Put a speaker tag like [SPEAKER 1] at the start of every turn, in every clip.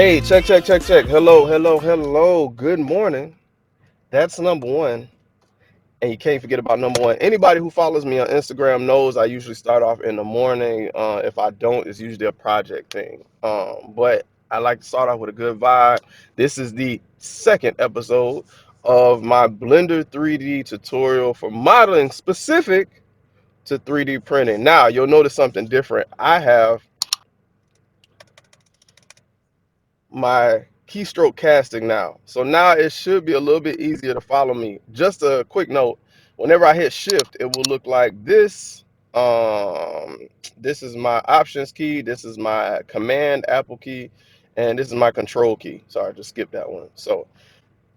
[SPEAKER 1] Hey, check, check, check, check. Hello, hello, hello. Good morning. That's number one. And you can't forget about number one. Anybody who follows me on Instagram knows I usually start off in the morning. If I don't, it's usually a project thing. But I like to start off with a good vibe. This is the second episode of my Blender 3D tutorial for modeling specific to 3D printing. Now, you'll notice something different. I have my keystroke casting now. So now it should be a little bit easier to follow me. Just a quick note, whenever I hit shift, it will look like this. This is my options key, this is my command Apple key, and this is my control key. Sorry, just skip that one. So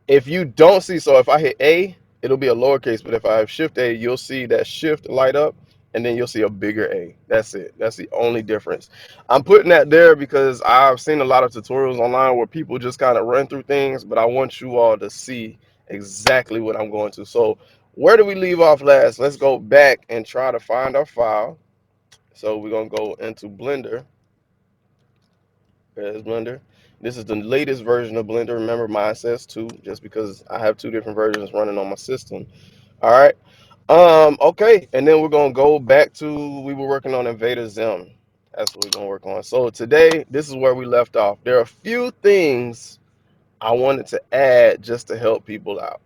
[SPEAKER 1] if you don't see, so if I hit A, it'll be a lowercase, but if I have shift A, you'll see that shift light up, and then you'll see a bigger A. That's it. That's the only difference. I'm putting that there because I've seen a lot of tutorials online where people just kind of run through things, but I want you all to see exactly what I'm going to. So where do we leave off last? Let's go back and try to find our file. So we're gonna go into Blender. There's Blender. This is the latest version of Blender. Remember, mine says 2, just because I have 2 different versions running on my system. All right. Okay, and then we're gonna go back to, we were working on Invader Zim. That's what we're gonna work on. So today, this is where we left off. There are a few things I wanted to add just to help people out.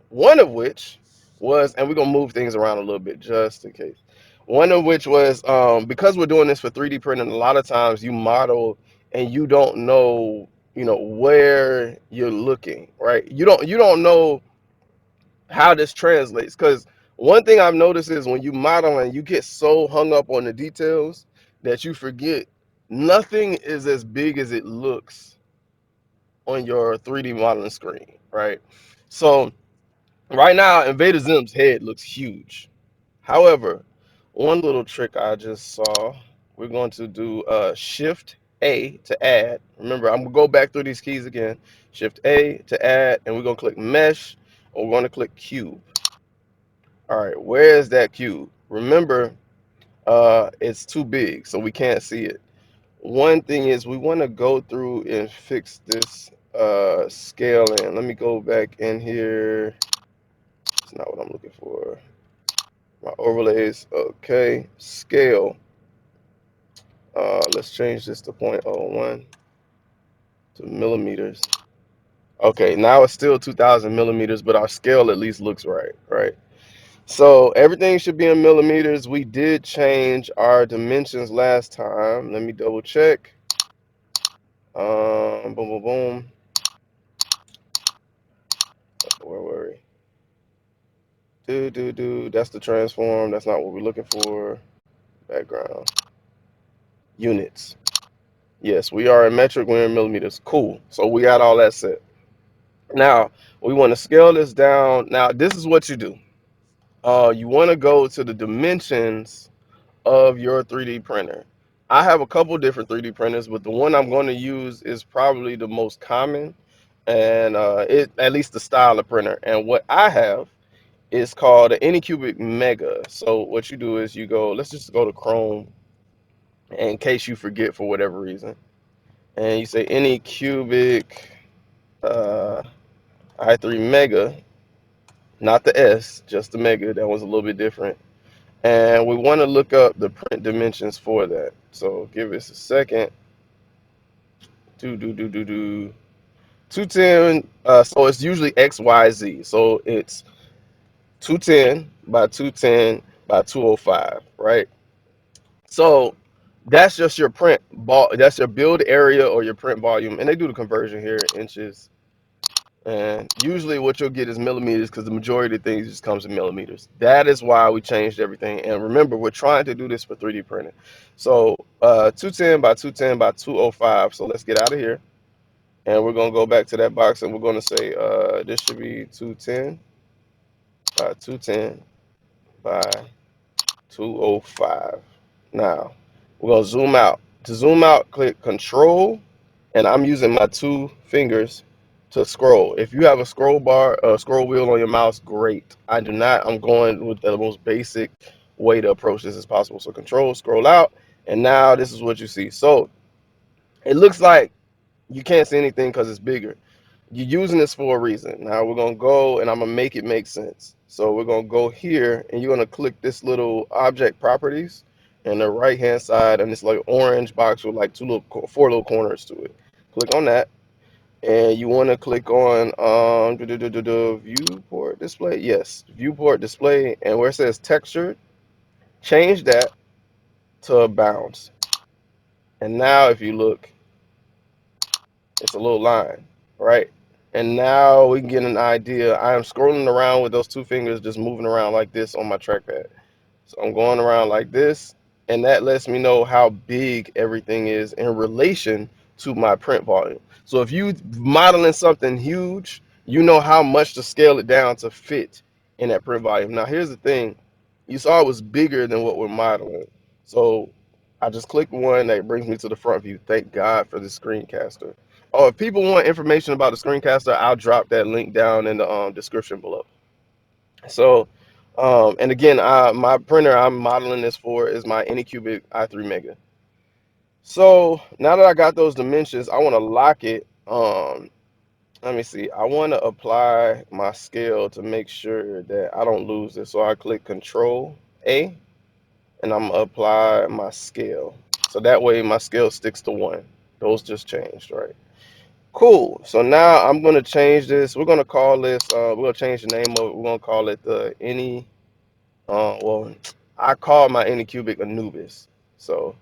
[SPEAKER 1] One of which was, and we're gonna move things around a little bit just in case. One of which was, because we're doing this for 3D printing, a lot of times you model and you don't know, where you're looking, right? You don't know how this translates. Because one thing I've noticed is when you model and you get so hung up on the details that you forget nothing is as big as it looks on your 3D modeling screen, right? So right now, Invader Zim's head looks huge. However, one little trick I just saw, we're going to do Shift A to add. Remember, I'm gonna go back through these keys again. Shift A to add, and we're gonna click Mesh, and we're gonna click Cube. All right, where is that cube? Remember, it's too big, so we can't see it. One thing is we want to go through and fix this scaling. Let me go back in here. It's not what I'm looking for. My overlays. Okay, scale. Let's change this to 0.01 to millimeters. Okay, now it's still 2000 millimeters, but our scale at least looks right, right? So everything should be in millimeters. We did change our dimensions last time. Let me double check. Boom, boom, boom. Where were we? That's the transform. That's not what we're looking for. Background. Units. Yes, we are in metric. We're in millimeters. Cool. So we got all that set. Now we want to scale this down. Now this is what you do. You want to go to the dimensions of your 3D printer. I have a couple different 3D printers, but the one I'm going to use is probably the most common, and it at least the style of printer. And what I have is called an Anycubic Mega. So what you do is you go, let's just go to Chrome, in case you forget for whatever reason, and you say Anycubic uh, i3 Mega, not the S, just the Mega. That was a little bit different. And we want to look up the print dimensions for that. So give us a second. 210. So it's usually XYZ. So it's 210 by 210 by 205, right? So that's just your print ball. That's your build area or your print volume, and they do the conversion here in inches. And usually what you'll get is millimeters, because the majority of things just comes in millimeters. That is why we changed everything. And remember, we're trying to do this for 3D printing. So 210 by 210 by 205. So let's get out of here. And we're going to go back to that box, and we're going to say this should be 210 by 210 by 205. Now, we're going to zoom out. To zoom out, click Control, and I'm using my 2 fingers to scroll. If you have a scroll bar, scroll wheel on your mouse, great. I do not. I'm going with the most basic way to approach this as possible. So Control, scroll out, and now this is what you see. So it looks like You can't see anything because it's bigger. You're using this for a reason. Now we're gonna go and I'm gonna make it make sense. So we're gonna go here and you're gonna click this little object properties and the right hand side and this like orange box with like four little corners to it. Click on that and you want to click on viewport display. Yes, viewport display, and where it says texture, change that to bounds. And now if you look, it's a little line, right? And now we can get an idea. I am scrolling around with those two fingers, just moving around like this on my trackpad. So I'm going around like this, and that lets me know how big everything is in relation to my print volume. So if you modeling something huge, you know how much to scale it down to fit in that print volume. Now here's the thing, you saw it was bigger than what we're modeling. So I just clicked one that brings me to the front view. Thank God for the screencaster. Oh, if people want information about the screencaster, I'll drop that link down in the description below. So, and again, my printer I'm modeling this for is my Anycubic i3 Mega. So now that I got those dimensions, I want to lock it. Let me see. I want to apply my scale to make sure that I don't lose it. So I click Control A, and I'm gonna apply my scale. So that way my scale sticks to 1. Those just changed, right? Cool. So now I'm gonna change this. We're gonna call this. We're gonna change the name of it. We're gonna call it the Any. Well, I call my Anycubic Anubis. So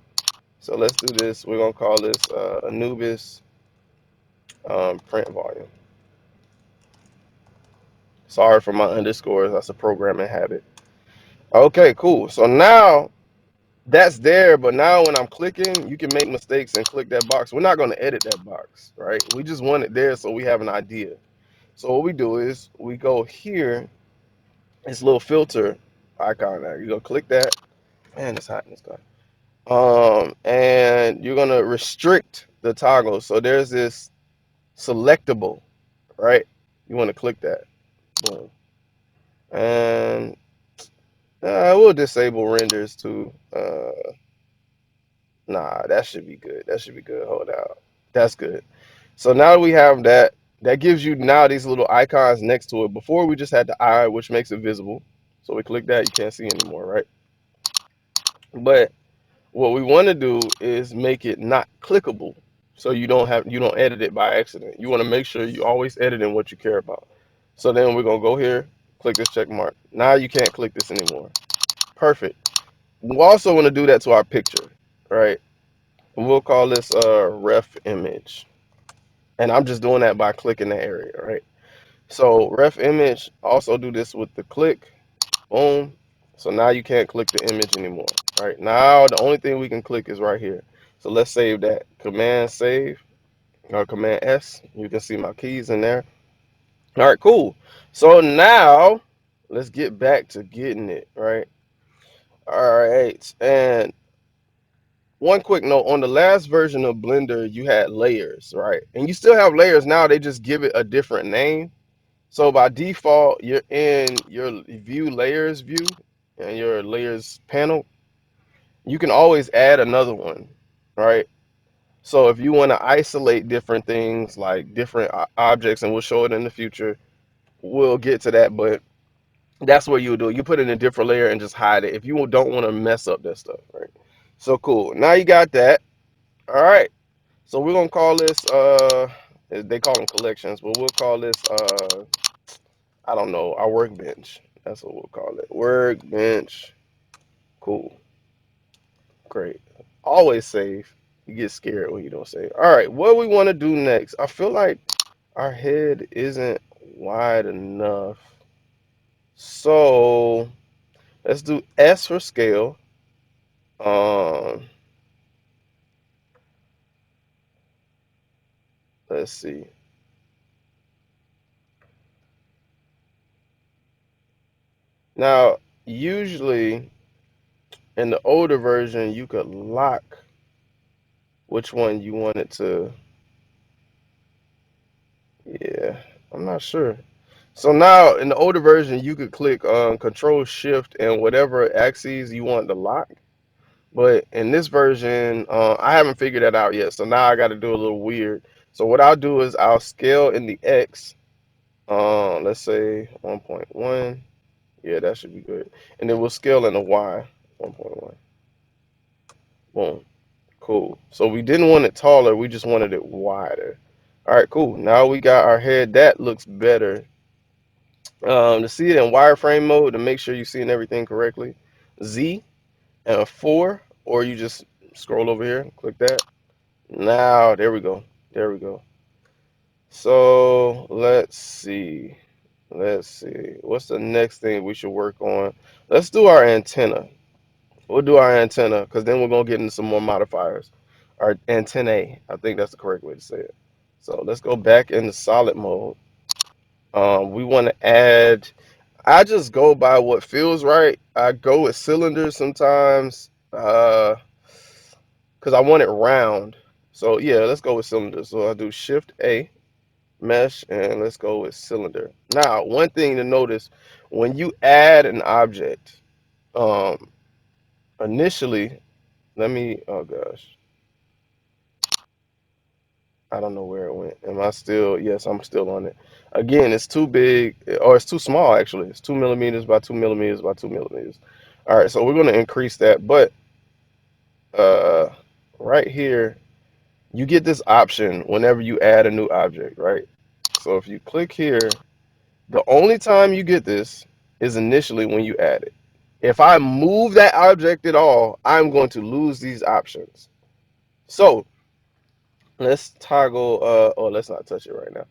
[SPEAKER 1] let's do this. We're gonna call this Anubis print volume. Sorry for my underscores. That's a programming habit. Okay, cool. So now that's there, but now when I'm clicking, you can make mistakes and click that box. We're not gonna edit that box, right? We just want it there so we have an idea. So what we do is we go here, this little filter icon there. You go click that. Man, it's hot in this car. And you're gonna restrict the toggle. So there's this selectable, right? You want to click that. Boom. And we'll disable renders too. Nah, that should be good. That should be good. Hold out. That's good. So now we have that. That gives you now these little icons next to it. Before we just had the eye, which makes it visible. So we click that, you can't see anymore, right? But what we want to do is make it not clickable, so you don't edit it by accident. You want to make sure you always edit in what you care about. So then we're gonna go here, click this check mark. Now you can't click this anymore. Perfect. We also want to do that to our picture, right? We'll call this ref image, and I'm just doing that by clicking the area, right? So ref image. Also do this with the click. Boom. So now you can't click the image anymore. Right now, the only thing we can click is right here. So let's save that. Command save or Command S. You can see my keys in there. All right, cool. So now let's get back to getting it right. All right, and one quick note on the last version of Blender, you had layers, right? And you still have layers now. They just give it a different name. So by default, you're in your view layers view and your layers panel. You can always add another one, right? So if you want to isolate different things like different objects, and we'll show it in the future, we'll get to that. But that's what you do. You put it in a different layer and just hide it if you don't want to mess up that stuff, right? So cool. Now you got that. All right. So we're gonna call this they call them collections, but we'll call this I don't know, our workbench. That's what we'll call it. Workbench. Cool. Great. Always save. You get scared when you don't save. All right, what we want to do next? I feel like our head isn't wide enough. So let's do S for scale. Um, let's see. Now, usually in the older version, you could lock which one you wanted to. Yeah, I'm not sure. So now in the older version, you could click Control Shift and whatever axes you want to lock. But in this version, I haven't figured that out yet. So now I got to do a little weird. So what I'll do is I'll scale in the X. Let's say 1.1. Yeah, that should be good. And then we'll scale in the Y. 1.1. Boom. Cool. So we didn't want it taller. We just wanted it wider. All right, cool. Now we got our head. That looks better. To see it in wireframe mode, to make sure you're seeing everything correctly, Z and a 4, or you just scroll over here, click that. Now, there we go. There we go. So let's see. Let's see. What's the next thing we should work on? Let's do our antenna. We'll do our antenna because then we're going to get into some more modifiers. Our antennae. I think that's the correct way to say it. So let's go back into solid mode. We want to add. I just go by what feels right. I go with cylinders sometimes because I want it round. So yeah, let's go with cylinders. So I'll do Shift A, mesh, and let's go with cylinder. Now, one thing to notice when you add an object, um, initially, let me. Oh gosh, I don't know where it went. Am I still? Yes, I'm still on it. Again, it's too big, or it's too small actually. It's 2 millimeters by 2 millimeters by 2 millimeters. All right, so we're going to increase that, but uh, right here, you get this option whenever you add a new object, right? So if you click here, the only time you get this is initially when you add it. If I move that object at all, I'm going to lose these options. So let's toggle, or let's not touch it right now.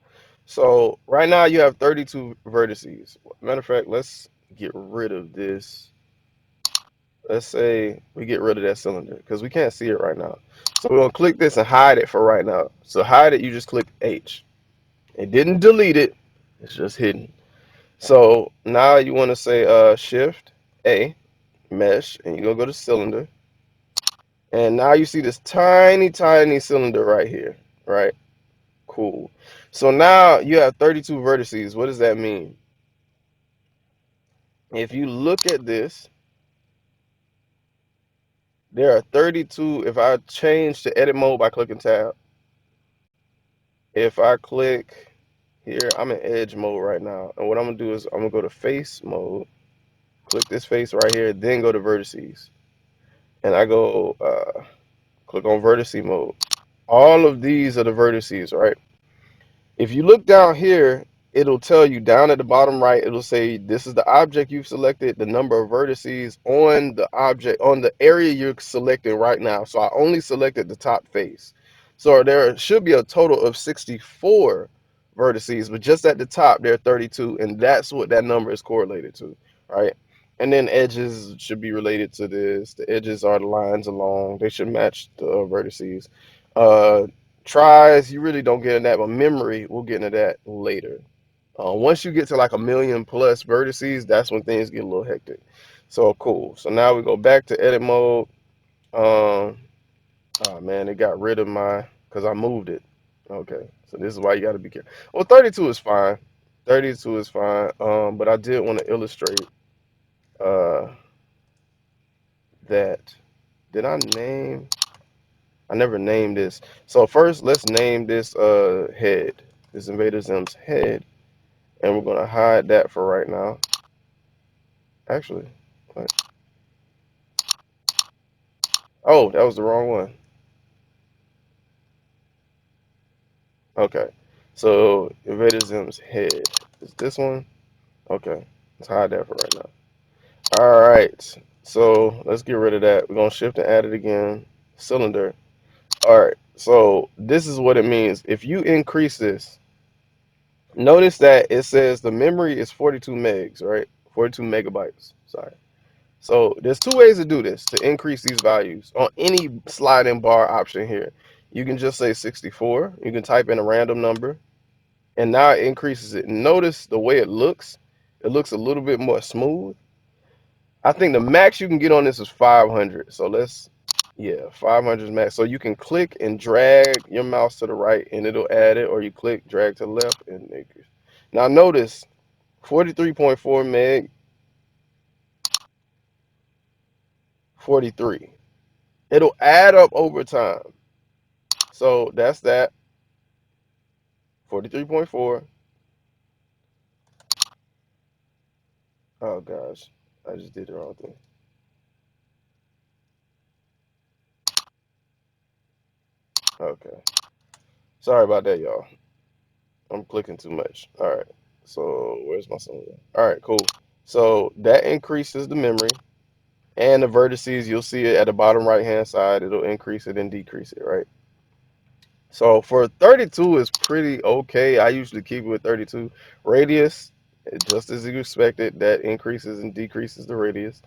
[SPEAKER 1] So right now you have 32 vertices. Matter of fact, let's get rid of this. Let's say we get rid of that cylinder because we can't see it right now. So we're gonna click this and hide it for right now. So hide it, you just click H. It didn't delete it, it's just hidden. So now you want to say Shift A, mesh, and you're gonna go to cylinder. And now you see this tiny, tiny cylinder right here, right? Cool. So now you have 32 vertices. What does that mean? If you look at this, there are 32. If I change to edit mode by clicking tab, if I click here, I'm in edge mode right now. And what I'm gonna do is I'm gonna go to face mode, click this face right here, then go to vertices. And I go click on vertice mode. All of these are the vertices, right? If you look down here, it'll tell you down at the bottom right, it'll say this is the object you've selected, the number of vertices on the object, on the area you're selecting right now. So I only selected the top face. So there should be a total of 64 vertices, but just at the top, there are 32, and that's what that number is correlated to, right? And then edges should be related to this. The edges are the lines along. They should match the vertices. Uh, Tries, you really don't get in that, but memory, we'll get into that later. Once you get to like a million plus vertices, that's when things get a little hectic. So cool. So now we go back to edit mode. Oh man, it got rid of my, because I moved it. Okay, so this is why you got to be careful. Well, 32 is fine. 32 is fine. But I did want to illustrate uh, that. Did I name? I never named this. So first, let's name this head. This Invader Zim's head, and we're gonna hide that for right now. Actually, what? Oh, that was the wrong one. Okay, so Invader Zim's head is this one. Okay, let's hide that for right now. All right, so let's get rid of that. We're gonna shift and add it again. Cylinder. All right, so this is what it means. If you increase this, notice that it says the memory is 42 megs, right? 42 megabytes. Sorry. So there's two ways to do this to increase these values on any sliding bar option here. You can just say 64. You can type in a random number, and now it increases it. Notice the way it looks. It looks a little bit more smooth. I think the max you can get on this is 500. So let's, yeah, 500 is max. So you can click and drag your mouse to the right, and it'll add it, or you click, drag to the left, and increase. Now notice 43.4 meg, 43. It'll add up over time. So that's that. 43.4. Oh gosh, I just did the wrong thing. Okay, sorry about that, y'all. I'm clicking too much. All right, so where's my song? All right, cool. So that increases the memory and the vertices. You'll see it at the bottom right hand side. It'll increase it and decrease it, right? So for 32 is pretty okay. I usually keep it with 32. Radius, just as you expected, that increases and decreases the radius.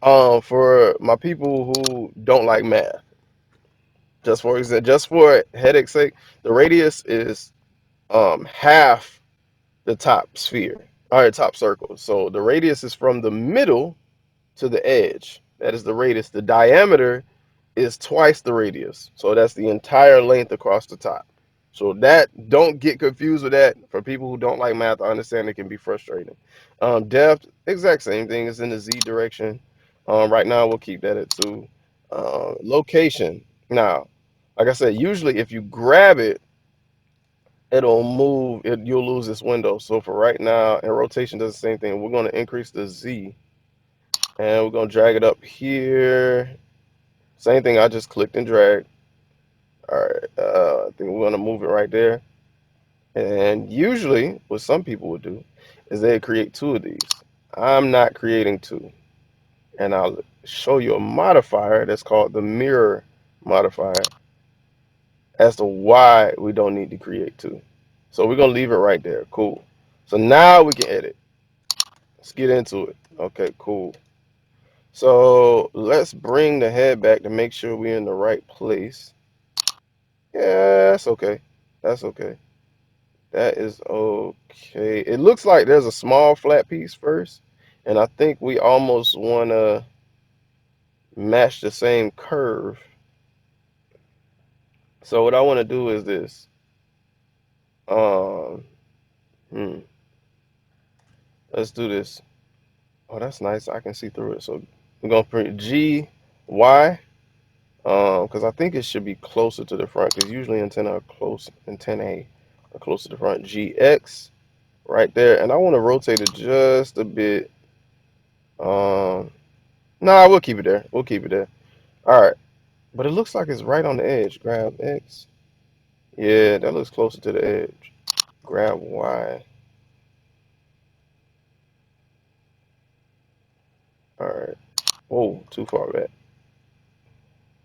[SPEAKER 1] For my people who don't like math, just for example, just for headache's sake, the radius is half the top sphere, or the top circle. So the radius is from the middle to the edge. That is the radius. The diameter is twice the radius. So that's the entire length across the top. So that, don't get confused with that. For people who don't like math, I understand it can be frustrating. Depth, exact same thing as in the z direction. Right now we'll keep that at 2. Location. Now, like I said, usually if you grab it, it'll move. You'll lose this window. So for right now, and rotation does the same thing. We're going to increase the z, and we're going to drag it up here. Same thing. I just clicked and dragged. All right, I think we're gonna move it right there. And usually, what some people would do is they create 2 of these. I'm not creating 2, and I'll show you a modifier that's called the mirror modifier as to why we don't need to create 2. So we're gonna leave it right there. Cool. So now we can edit. Let's get into it. Okay, cool. So let's bring the head back to make sure we're in the right place. Yeah, that's okay. That's okay. That is okay. It looks like there's a small flat piece first, and I think we almost want to match the same curve. So what I want to do is this. Um, hmm, let's do this. Oh, that's nice. I can see through it. So we're gonna print G, Y, because I think it should be closer to the front. Because usually antenna are close, antennae are close to the front. GX right there, and I want to rotate it just a bit. Um, Nah, we'll keep it there. We'll keep it there. All right. But it looks like it's right on the edge. Grab X. Yeah, that looks closer to the edge. Grab Y. All right. Whoa, too far back.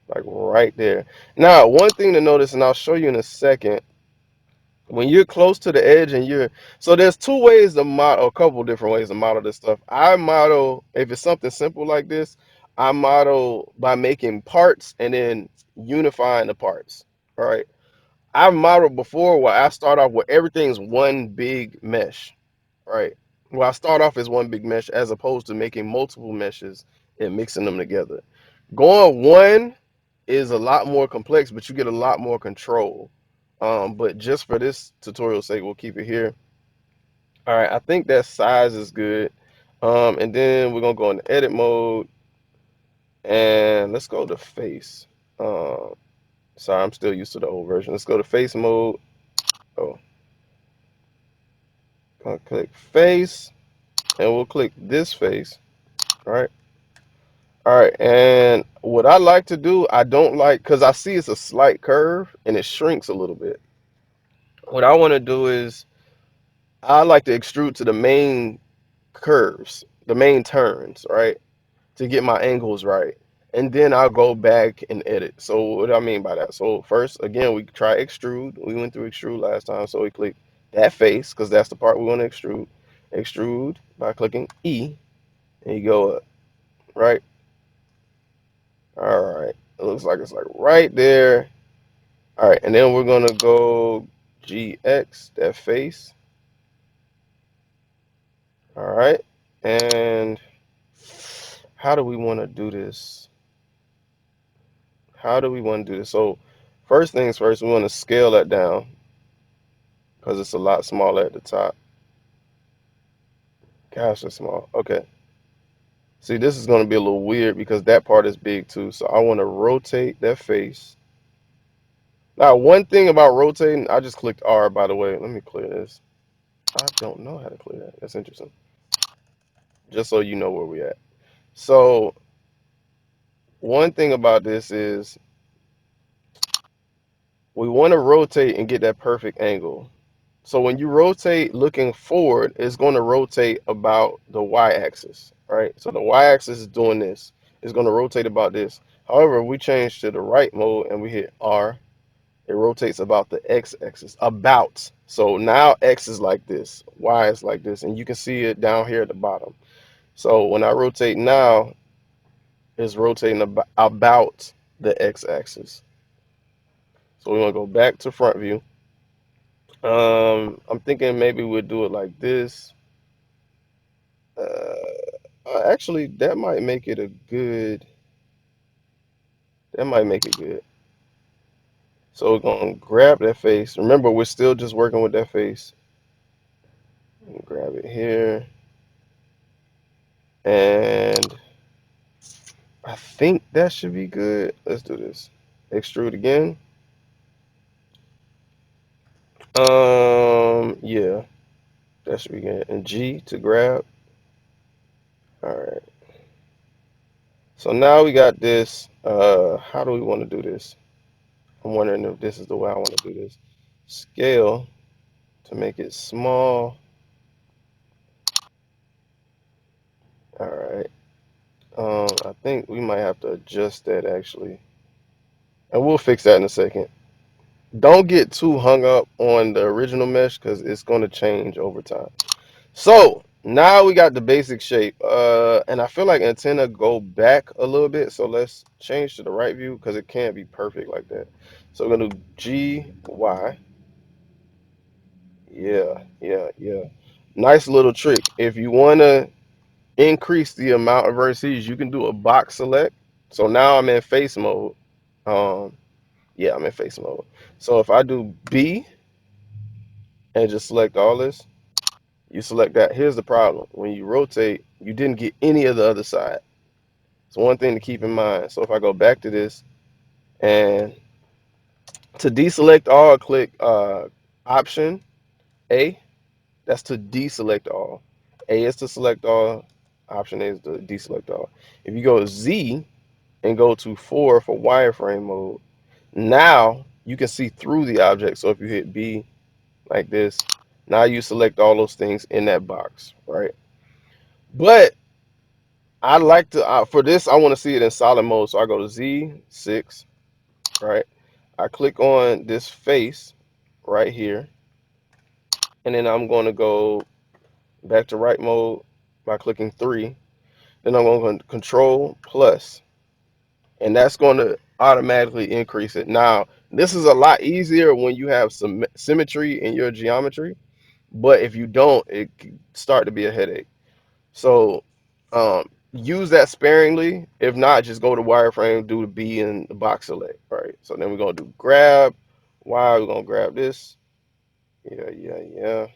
[SPEAKER 1] Like right there. Now, one thing to notice, and I'll show you in a second, when you're close to the edge and you're, so there's 2 ways to model, a couple different ways to model this stuff. I model, if it's something simple like this, I model by making parts and then unifying the parts. All right. I've modeled before where I start off where everything's one big mesh, right? Well, I start off as one big mesh as opposed to making multiple meshes and mixing them together. Going one is a lot more complex, but you get a lot more control. But just for this tutorial's sake, we'll keep it here. All right, I think that size is good. And then we're gonna go into edit mode and let's go to face. Um, Sorry, I'm still used to the old version. Let's go to face mode. Oh, gonna click face, and we'll click this face. All right, and what I like to do, I don't like, because I see it's a slight curve and it shrinks a little bit. What I want to do is I like to extrude to the main curves, the main turns, right, to get my angles right, and then I'll go back and edit. So what do I mean by that? So first, again, we try extrude. We went through extrude last time, so we click that face because that's the part we want to extrude. Extrude by clicking E, and you go up, right? All right. It looks like it's like right there. All right, and then we're gonna go GX, that face. All right. And how do we want to do this? How do we want to do this? So first things first, we want to scale that down because it's a lot smaller at the top. Gosh, that's small. Okay. See, this is going to be a little weird because that part is big too. So I want to rotate that face Now, one thing about rotating, I just clicked R, by the way. Let me clear this. I don't know how to clear that. That's interesting. Just so you know where we at. So, one thing about this is we want to rotate and get that perfect angle. So when you rotate looking forward, it's going to rotate about the y-axis, right? So the y-axis is doing this. It's going to rotate about this. However, if we change to the right mode and we hit R, it rotates about the x-axis, about. So now x is like this, y is like this, and you can see it down here at the bottom. So when I rotate now, it's rotating about the x-axis. So we want to go back to front view. I'm thinking maybe we'll do it like this. Actually, that might make it a good. That might make it good. So we're gonna grab that face. Remember, we're still just working with that face. Grab it here, and I think that should be good. Let's do this. Extrude again. Yeah, that should be good. And G to grab. All right. So now we got this. How do we want to do this? I'm wondering if this is the way I want to do this. Scale to make it small. All right. I think we might have to adjust that actually, and we'll fix that in a second. Don't get too hung up on the original mesh because it's going to change over time. So now we got the basic shape, and I feel like antenna go back a little bit. So let's change to the right view because it can't be perfect like that. So we're gonna do G Y. Yeah, yeah, yeah. Nice little trick. If you wanna increase the amount of vertices, you can do a box select. So now I'm in face mode. Um, yeah, I'm in face mode. So if I do B and just select all this, you select that. Here's the problem. When you rotate, you didn't get any of the other side. So one thing to keep in mind. So if I go back to this and to deselect all, click Option A. That's to deselect all. A is to select all. Option A is to deselect all. If you go Z and go to 4 for wireframe mode, now you can see through the object. So if you hit B like this, now you select all those things in that box, right? But I like to, for this, I want to see it in solid mode. So I go to Z6, right? I click on this face right here, and then I'm going to go back to right mode by clicking 3. Then I'm going to control plus, and that's going to automatically increase it. Now, this is a lot easier when you have some symmetry in your geometry, but if you don't, it can start to be a headache. So use that sparingly. If not, just go to wireframe, do the B and the box select, right? So then we're going to do grab. Y, we're going to grab this. Yeah, yeah, yeah.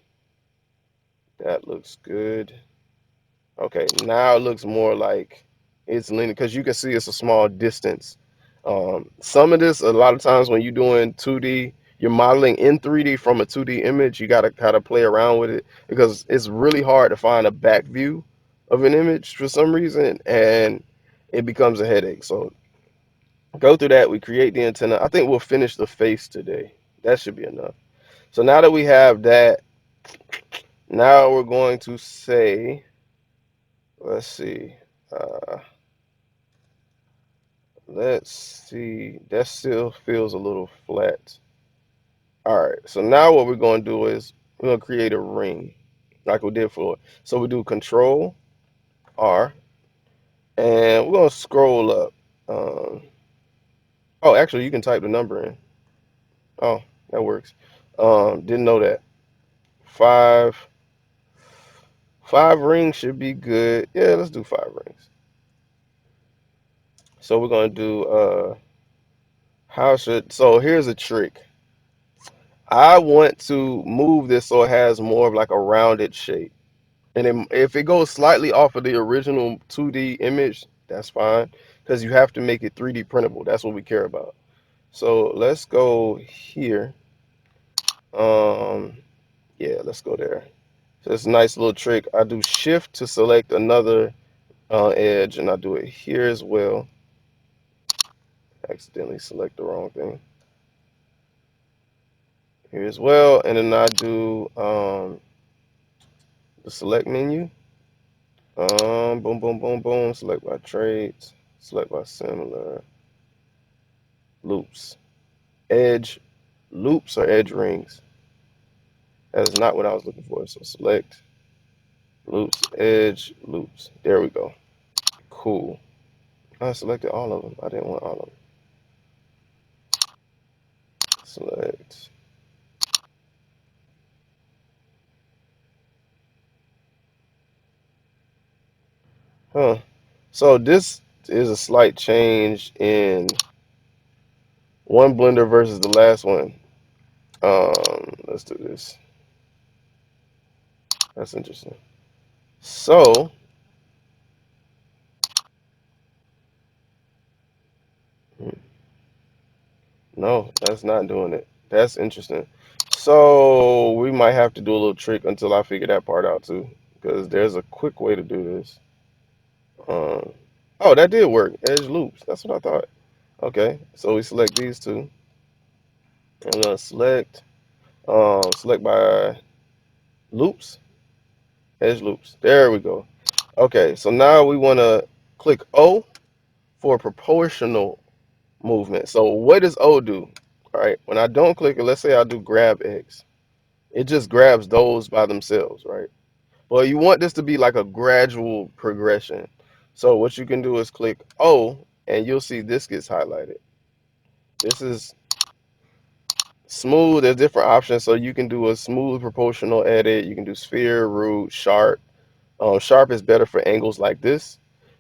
[SPEAKER 1] That looks good. Okay, now it looks more like it's linear because you can see it's a small distance. Some of this, a lot of times when you're doing 2D, you're modeling in 3D from a 2D image, you got to kind of play around with it because it's really hard to find a back view of an image for some reason, and it becomes a headache. So go through that. We create the antenna. I think we'll finish the face today. That should be enough. So now that we have that, now we're going to say, let's see. Uh, Let's see. That still feels a little flat. All right. So now what we're going to do is we're going to create a ring like we did for it. So we do Control R, and we're going to scroll up. Um, oh, actually, you can type the number in. Oh, that works. Didn't know that. Five, five rings should be good. Yeah, let's do 5 rings. So we're going to do so here's a trick. I want to move this so it has more of like a rounded shape. And then if it goes slightly off of the original 2D image, that's fine because you have to make it 3D printable. That's what we care about. So let's go here. Um, yeah, let's go there. So it's a nice little trick. I do shift to select another edge, and I do it here as well. Accidentally select the wrong thing. Here as well, and then I do the select menu. Boom, boom, boom, boom. Select by traits. Select by similar. Loops. Edge loops or edge rings. That is not what I was looking for. So select loops, edge loops. There we go. Cool. I selected all of them. I didn't want all of them. Select. Huh. So this is a slight change in one blender versus the last one. Let's do this. That's interesting. So, no, that's not doing it. That's interesting. So we might have to do a little trick until I figure that part out too, because there's a quick way to do this. Um, oh, that did work. Edge loops. That's what I thought. Okay, so we select these two. I'm gonna select by loops, edge loops. There we go. Okay, so now we want to click O for proportional movement. So what does O do? All right, when I don't click it, let's say I do grab X, it just grabs those by themselves, right? But you want this to be like a gradual progression. So what you can do is click O, and you'll see this gets highlighted. This is smooth. There's different options, so you can do a smooth proportional edit. You can do sphere, root, sharp. Sharp is better for angles like this,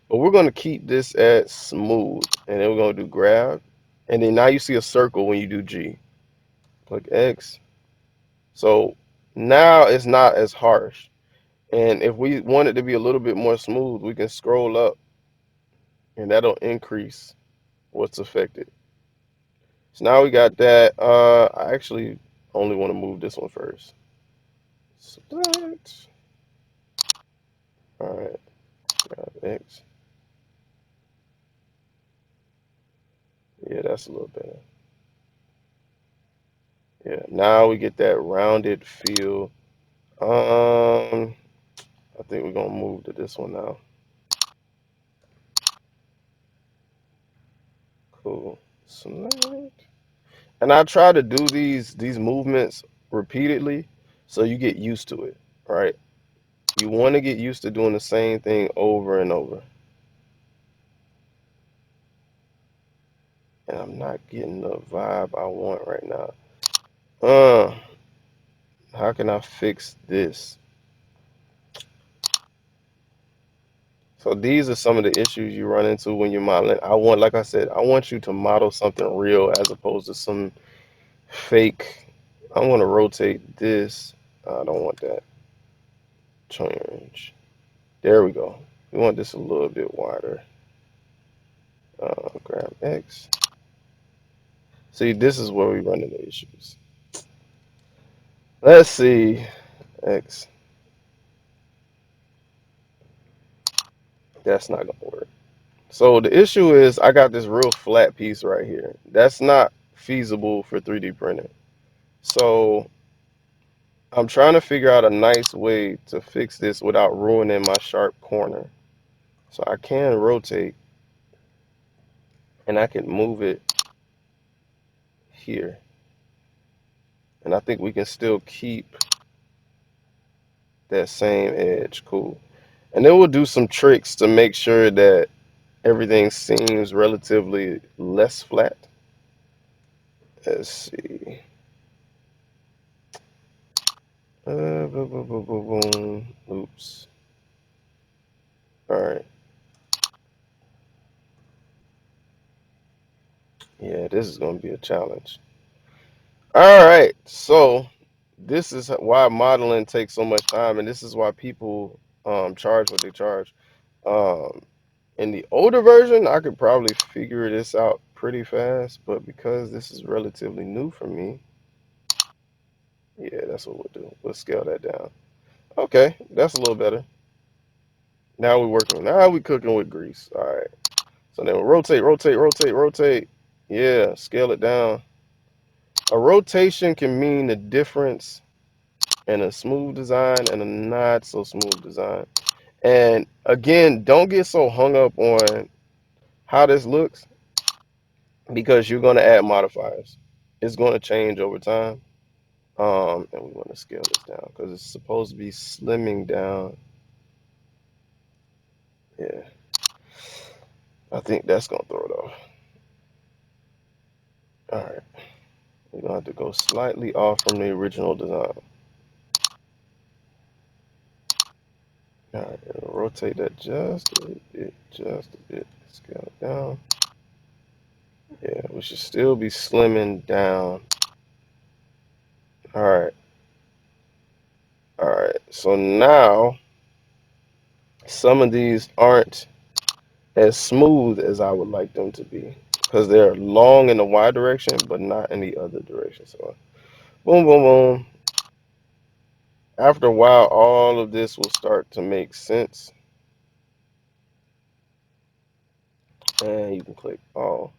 [SPEAKER 1] but we're going to keep this at smooth, and then we're going to do grab, and then now you see a circle when you do G. Click X. So now it's not as harsh, and if we want it to be a little bit more smooth, we can scroll up, and that'll increase what's affected. So now we got that. I actually only want to move this one first. Select. All right, grab X. Yeah, that's a little better. Yeah, now we get that rounded feel. I think we're gonna move to this one now. Cool. Select. And I try to do these movements repeatedly so you get used to it, right? You want to get used to doing the same thing over and over. And I'm not getting the vibe I want right now. Uh, how can I fix this? So these are some of the issues you run into when you're modeling. Like I said, I want you to model something real as opposed to some fake. I want to rotate this. I don't want that. Change. There we go. We want this a little bit wider. Grab X. See, this is where we run into issues. Let's see. X. That's not going to work. So the issue is I got this real flat piece right here. That's not feasible for 3D printing. So I'm trying to figure out a nice way to fix this without ruining my sharp corner. So I can rotate and I can move it here. And I think we can still keep that same edge. Cool. And then we'll do some tricks to make sure that everything seems relatively less flat. Let's see. Boom, boom, boom, boom, boom. Oops. All right. Yeah, this is going to be a challenge. All right. So this is why modeling takes so much time, and this is why people charge what they charge. Um, in the older version, I could probably figure this out pretty fast, but because this is relatively new for me, yeah, that's what we'll do. We'll scale that down. Okay, that's a little better. Now we're working. Now we're cooking with grease. All right. So then we'll rotate, rotate, rotate, rotate. Yeah, scale it down. A rotation can mean the difference in a smooth design and a not so smooth design. And again, don't get so hung up on how this looks because you're going to add modifiers. It's going to change over time. And we want to scale this down because it's supposed to be slimming down. Yeah, I think that's going to throw it off. All right, we're going to have to go slightly off from the original design. All right, rotate that just a bit, just a bit. Scale it down. Yeah, we should still be slimming down. All right. All right. So now some of these aren't as smooth as I would like them to be because they're long in the Y direction, but not in the other direction. So boom, boom, boom. After a while, all of this will start to make sense. And you can click all.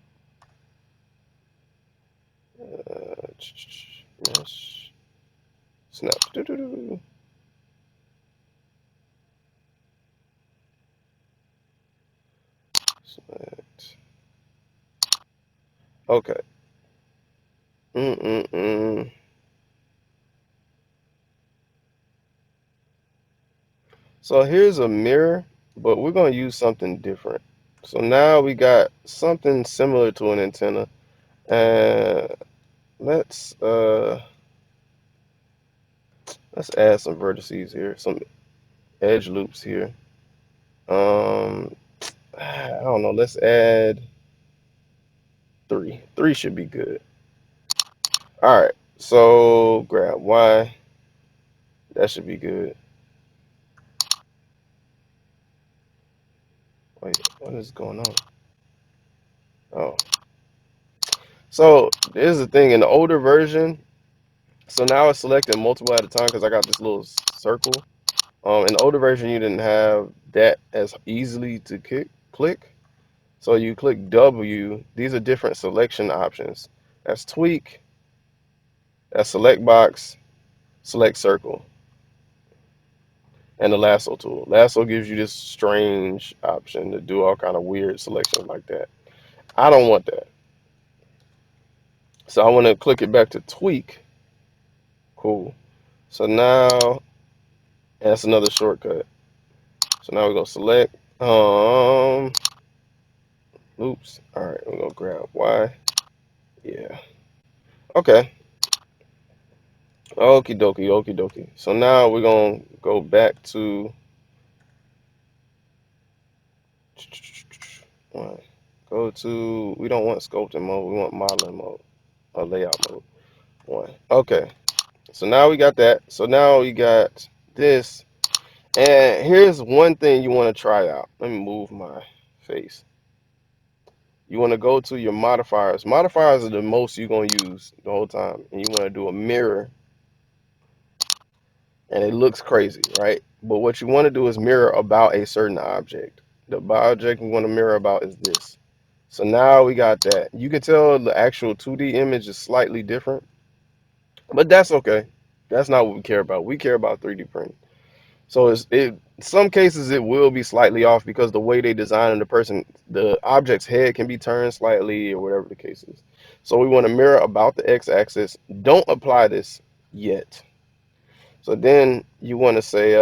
[SPEAKER 1] Mesh. Snap. Doo-doo-doo. Select. Okay. Mm-mm-mm. So here's a mirror, but we're going to use something different. So now we got something similar to an antenna. And let's add some vertices here, some edge loops here. I don't know, let's add three. Three should be good. All right, so grab Y. That should be good. Wait, what is going on? Oh, so there's the thing in the older version. So now it's selecting multiple at a time because I got this little circle. In the older version, you didn't have that as easily to click. So you click W. These are different selection options. That's tweak. That's select box. Select circle. And the lasso tool. Lasso gives you this strange option to do all kind of weird selections like that. I don't want that. So I want to click it back to tweak. Cool. So now that's another shortcut. So now we go select. Oops. All right, we're gonna grab Y. Yeah. Okay. Okie dokie, okie dokie. So now we're gonna go back to one. Go to, we don't want sculpting mode, we want modeling mode or layout mode. One. Okay. So now we got that. So now we got this. And here's one thing you want to try out. Let me move my face. You want to go to your modifiers. Modifiers are the most you're going to use the whole time. And you want to do a mirror. And it looks crazy, right? But what you want to do is mirror about a certain object. The object we want to mirror about is this. So now we got that. You can tell the actual 2D image is slightly different. But that's okay. That's not what we care about. We care about 3D printing. So in some cases it will be slightly off because the way they design the object's head can be turned slightly or whatever the case is. So we want to mirror about the x-axis. Don't apply this yet. So then you want to say,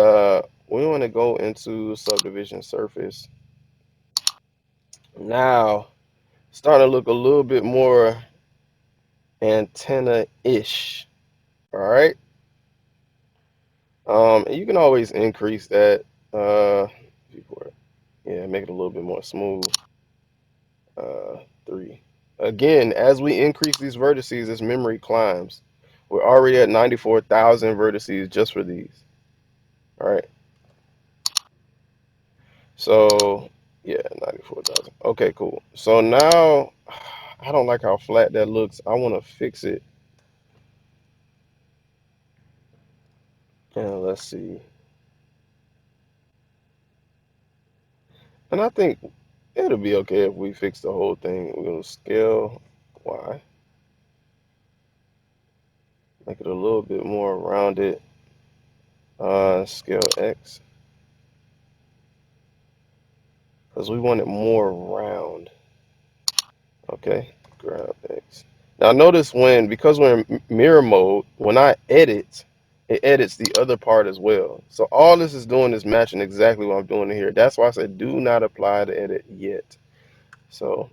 [SPEAKER 1] we want to go into subdivision surface. Now, starting to look a little bit more antenna-ish. All right. And you can always increase that. Viewport. Yeah, make it a little bit more smooth. 3. Again, as we increase these vertices, this memory climbs. We're already at 94,000 vertices just for these. All right. So, yeah, 94,000. Okay, cool. So now I don't like how flat that looks. I want to fix it. And let's see. And I think it'll be okay if we fix the whole thing. We're gonna scale Y, make it a little bit more rounded. Scale X, because we want it more round. Okay, grab X. Now notice because we're in mirror mode, when I edit, it edits the other part as well. So all this is doing is matching exactly what I'm doing here. That's why I said do not apply the edit yet. So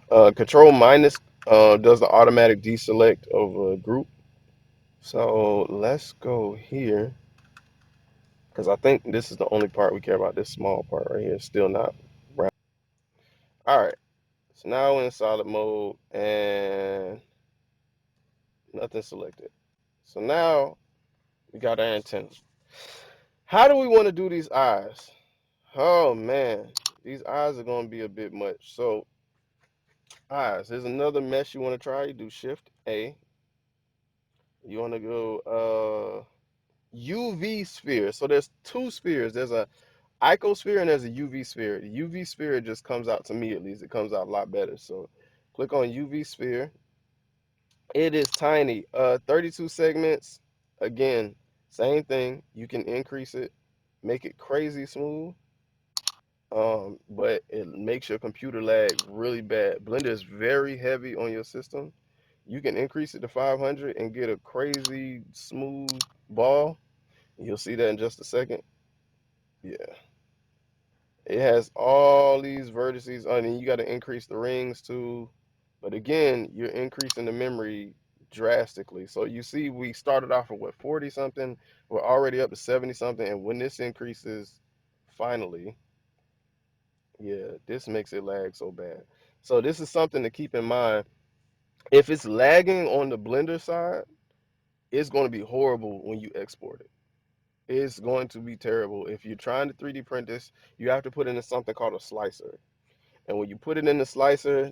[SPEAKER 1] Control minus does the automatic deselect of a group. So let's go here, because I think this is the only part we care about. This small part right here, still not round. All right, so now we're in solid mode and nothing selected. So now we got our antenna. How do we want to do these eyes? Oh man, these eyes are going to be a bit much. So eyes, there's another mesh you want to try. You do Shift A. You want to go UV sphere. So there's two spheres. There's a icosphere and there's a UV sphere. The UV sphere just comes out, to me at least, it comes out a lot better. So click on UV sphere. It is tiny. 32 segments. Again, same thing. You can increase it, make it crazy smooth. But it makes your computer lag really bad. Blender is very heavy on your system. You can increase it to 500 and get a crazy smooth ball. You'll see that in just a second. Yeah. It has all these vertices. I mean, you got to increase the rings too. But again, you're increasing the memory drastically. So you see, we started off at what, 40 something? We're already up to 70 something. And when this increases, finally, yeah, this makes it lag so bad. So this is something to keep in mind. If it's lagging on the Blender side, it's going to be horrible when you export it. It's going to be terrible. If you're trying to 3D print this, you have to put in something called a slicer. And when you put it in the slicer,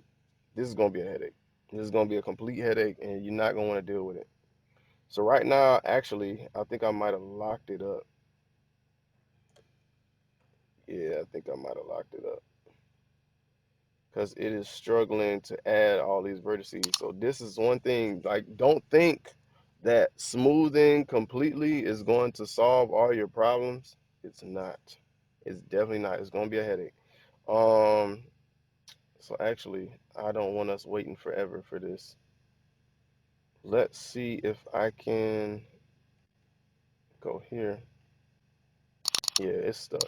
[SPEAKER 1] this is going to be a headache. This is going to be a complete headache, and you're not going to want to deal with it. So right now, actually, I think I might have locked it up. Yeah, I think I might have locked it up, because it is struggling to add all these vertices. So this is one thing, like, don't think that smoothing completely is going to solve all your problems. It's not. It's definitely not. It's going to be a headache. Um, so actually, I don't want us waiting forever for this. Let's see if I can go here. Yeah, it's stuck.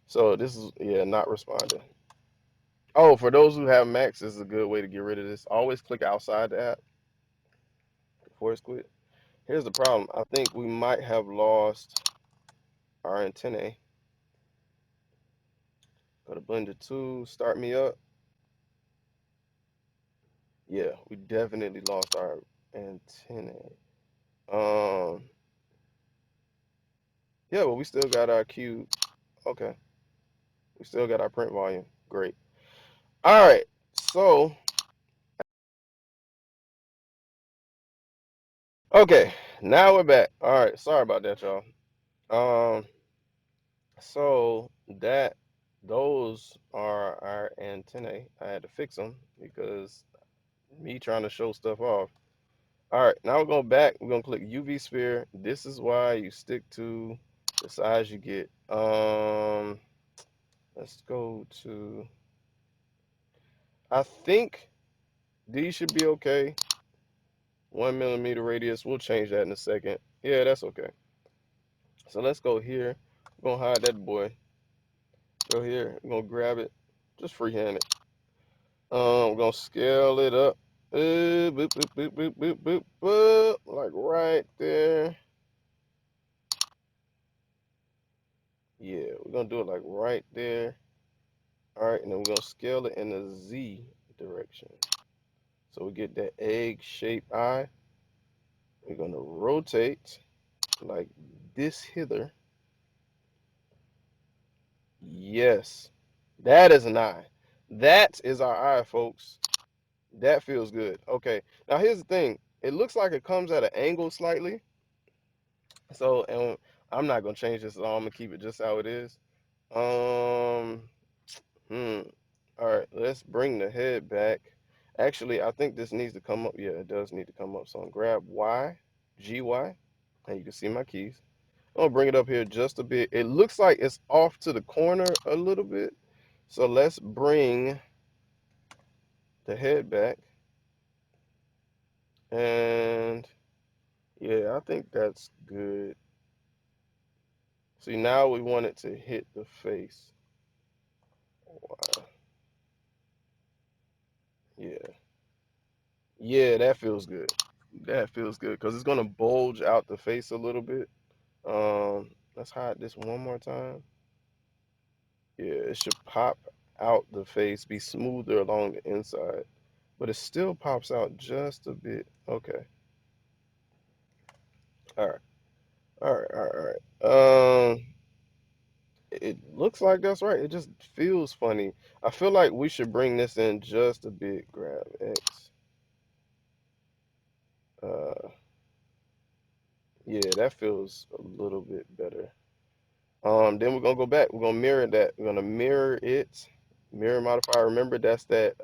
[SPEAKER 1] So this is, yeah, not responding. Oh, for those who have Macs, this is a good way to get rid of this. Always click outside the app before it's quit. Here's the problem. I think we might have lost our antennae. Go to Blender 2, start me up. Yeah, we definitely lost our antennae. Um, yeah, but we still got our cube. Okay, we still got our print volume. Great. All right, so okay, now we're back. All right, sorry about that, y'all. Um, so those are our antennae. I had to fix them because me trying to show stuff off. All right, now we're going back. We're gonna click UV sphere. This is why you stick to the size you get. Let's go to. I think these should be okay. 1 millimeter radius. We'll change that in a second. Yeah, that's okay. So let's go here. We're gonna hide that boy. Go here. We're gonna grab it. Just freehand it. We're gonna scale it up. Boop, boop, boop, boop, boop, boop, boop. Like right there. Yeah, we're gonna do it like right there. All right, and then we're gonna scale it in the Z direction. So we get that egg-shaped eye. We're gonna rotate like this hither. Yes, that is an eye. That is our eye, folks. That feels good. Okay. Now here's the thing. It looks like it comes at an angle slightly. So, and I'm not gonna change this at all. I'm gonna keep it just how it is. Um, hmm. All right, let's bring the head back. Actually, I think this needs to come up. Yeah, it does need to come up. So I'm grab Y, GY, and you can see my keys. I'm gonna bring it up here just a bit. It looks like it's off to the corner a little bit. So let's bring the head back. And yeah, I think that's good. See, now we want it to hit the face. Wow. Yeah. Yeah, that feels good. That feels good because it's gonna bulge out the face a little bit. Let's hide this one more time. Yeah, it should pop out the face, be smoother along the inside, but it still pops out just a bit. Okay. All right. All right. All right. All right. It looks like that's right. It just feels funny. I feel like we should bring this in just a bit. Grab X. Uh, yeah, that feels a little bit better. Then we're gonna go back. We're gonna mirror that. We're gonna mirror it. Mirror modifier. Remember, that's that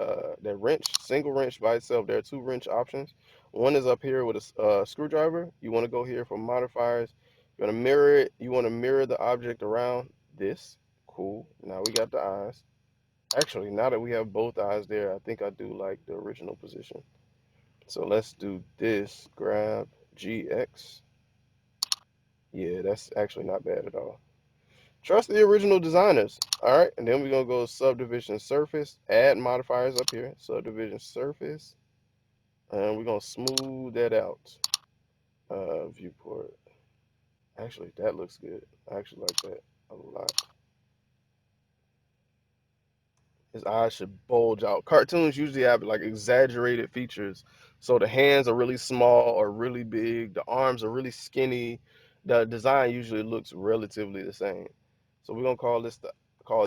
[SPEAKER 1] wrench, single wrench by itself. There are two wrench options. One is up here with a screwdriver. You want to go here for modifiers. You're gonna mirror it. You want to mirror the object around this. Cool. Now we got the eyes. Actually, now that we have both eyes there, I think I do like the original position. So let's do this. Grab GX. Yeah, that's actually not bad at all. Trust the original designers. All right, and then we're gonna go subdivision surface, add modifiers up here, subdivision surface, and we're gonna smooth that out. Viewport. Actually, that looks good. I actually like that a lot. His eyes should bulge out. Cartoons usually have like exaggerated features. So the hands are really small or really big. The arms are really skinny. The design usually looks relatively the same. So we're gonna call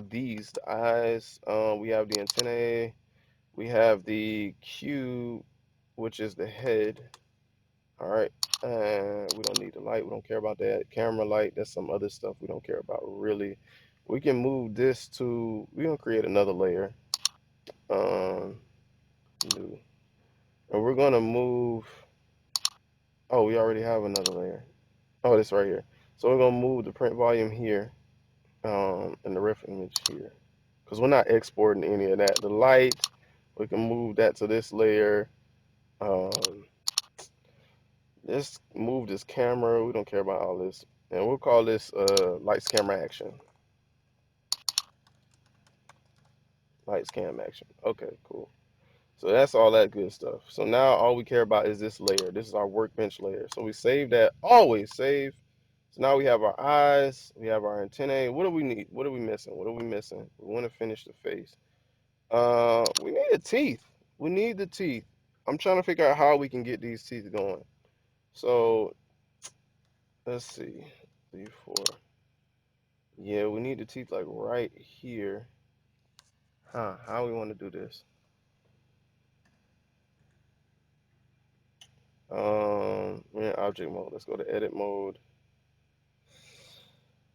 [SPEAKER 1] these the eyes. We have the antennae. We have the cube, which is the head. All right. And we don't need the light. We don't care about that. Camera light. That's some other stuff we don't care about really. We can move this to. We're gonna create another layer. Um, New. And we're gonna move. Oh, we already have another layer. Oh, this right here. So we're gonna move the print volume here, and the ref image here, because we're not exporting any of that. The light, we can move that to this layer. Um, let's move this camera. We don't care about all this, and we'll call this lights camera action. Lights cam action. Okay, cool. So that's all that good stuff. So now all we care about is this layer. This is our workbench layer. So we save that. Always save. So now we have our eyes. We have our antennae. What do we need? What are we missing? What are we missing? We want to finish the face. We need the teeth. We need the teeth. I'm trying to figure out how we can get these teeth going. So let's see. 3, 4. Yeah, we need the teeth like right here. Huh? How we want to do this? We're in object mode. Let's go to edit mode.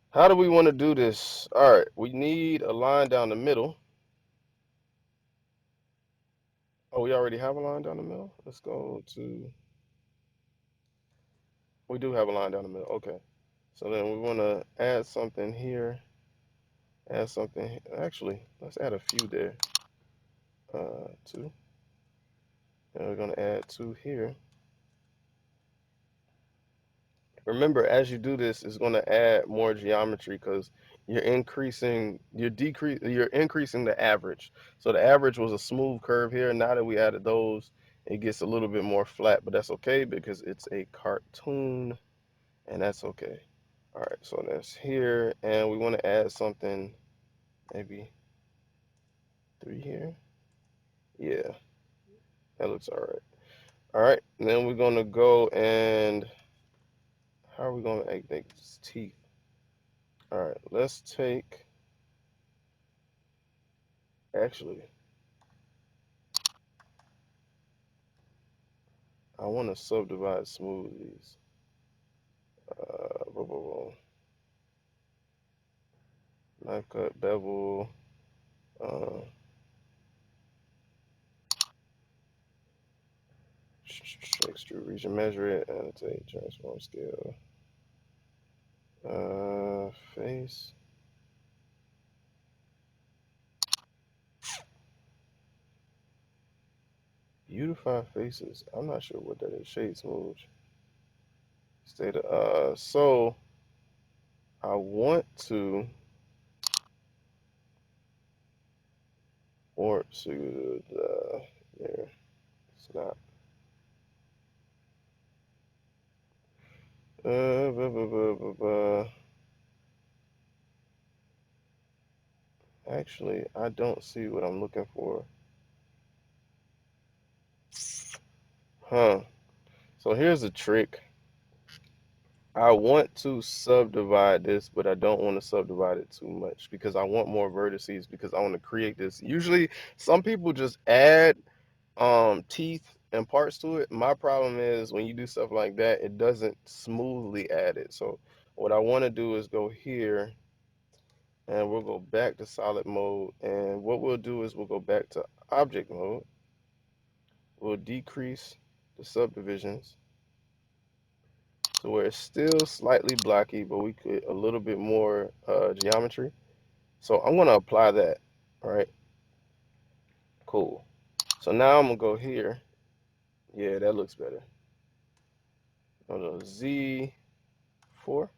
[SPEAKER 1] How do we want to do this? All right, we need a line down the middle. Oh, we already have a line down the middle. Let's go to. We do have a line down the middle. Okay. So then we want to add something here. Add something. Actually, let's add a few there. Two. And we're going to add two here. Remember, as you do this, it's going to add more geometry because you're increasing the average. So the average was a smooth curve here. Now that we added those, it gets a little bit more flat, but that's okay because it's a cartoon, and that's okay. All right, so that's here, and we want to add something, maybe 3 here. Yeah, that looks all right. All right, and then we're gonna go and how are we gonna make these teeth? All right, let's take actually. I want to subdivide smoothies. Boom, boom, boom. Knife cut, bevel, uh, extrude region, measure it, annotate, transform scale. Face. Beautify faces. I'm not sure what that is. Shade smooth. State. So I want to warp to the there. It's not. Buh, buh, buh, buh, buh. Actually, I don't see what I'm looking for. Huh. So here's a trick. I want to subdivide this, but I don't want to subdivide it too much because I want more vertices because I want to create this. Usually, some people just add teeth and parts to it. My problem is when you do stuff like that, it doesn't smoothly add it. So what I want to do is go here and we'll go back to solid mode, and what we'll do is we'll go back to object mode. We'll decrease the subdivisions to where it's still slightly blocky, but we could a little bit more geometry. So I'm gonna apply that. All right, cool. So now I'm gonna go here. Yeah, that looks better. Go to Z4. All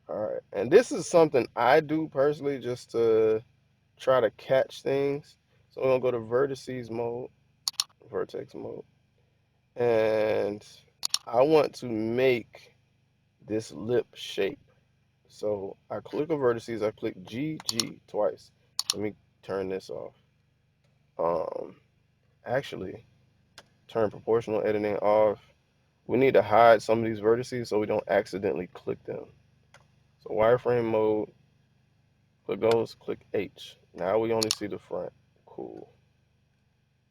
[SPEAKER 1] right, and this is something I do personally just to try to catch things. So we're gonna go to vertices mode, vertex mode, and I want to make this lip shape. So I click on vertices, I click GG twice. Let me turn this off. Um, Actually, turn proportional editing off. We need to hide some of these vertices so we don't accidentally click them. So wireframe mode, click those, click H. Now we only see the front. Cool.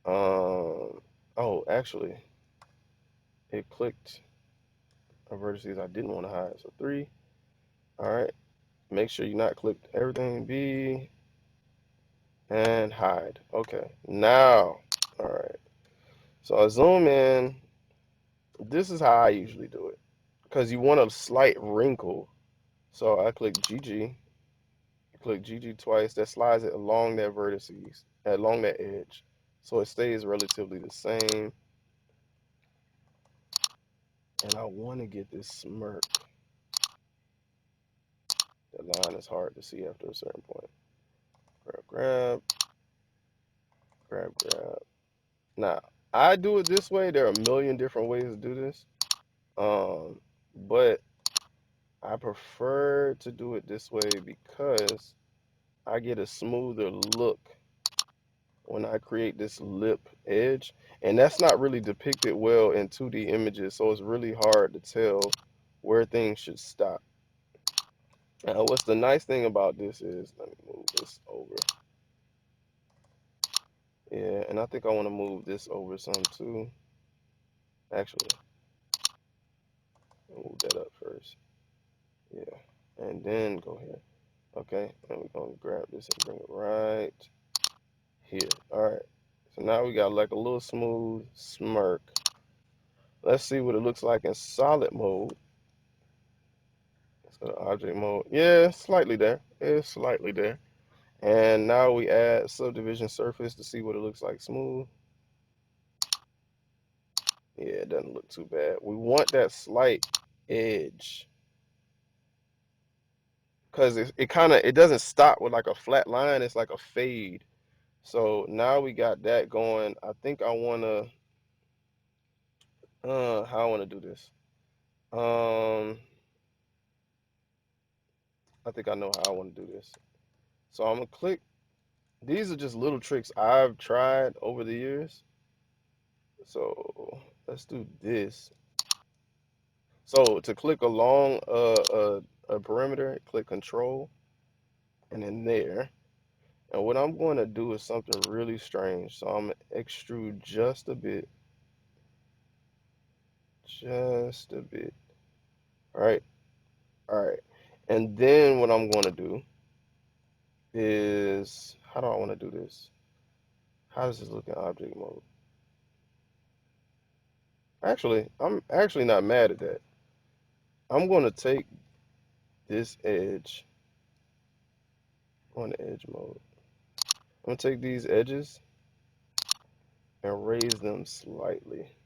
[SPEAKER 1] Oh, actually, it clicked a vertices I didn't want to hide. So 3. All right. Make sure you not clicked everything. B and hide. Okay. Now, all right. So I zoom in. This is how I usually do it because you want a slight wrinkle. So I click GG, click GG twice. That slides it along that vertices, along that edge. So it stays relatively the same. And I want to get this smirk. The line is hard to see after a certain point. Grab, grab, grab, grab. Now, I do it this way. There are a million different ways to do this. But I prefer to do it this way because I get a smoother look when I create this lip edge. And that's not really depicted well in 2D images, so it's really hard to tell where things should stop. Now, what's the nice thing about this is, let me move this over. Yeah, and I think I want to move this over some too. Actually, move that up first. Yeah, and then go here. Okay, and we're gonna grab this and bring it right here. All right. So now we got like a little smooth smirk. Let's see what it looks like in solid mode. Let's go to object mode. Yeah, slightly there. It's slightly there. And now we add subdivision surface to see what it looks like smooth. Yeah, it doesn't look too bad. We want that slight edge because it kind of it doesn't stop with like a flat line. It's like a fade. So now we got that going. I think I wanna how I wanna do this. Um, I think I know how I want to do this. So I'm gonna click. These are just little tricks I've tried over the years. So let's do this. So to click along a perimeter, click Control and then there. And what I'm going to do is something really strange. So I'm gonna extrude just a bit. just a bit. All right, all right. And then what I'm going to do is, how do I want to do this? How does this look in object mode? Actually, I'm actually not mad at that. I'm going to take this edge on edge mode. I'm going to take these edges and raise them slightly.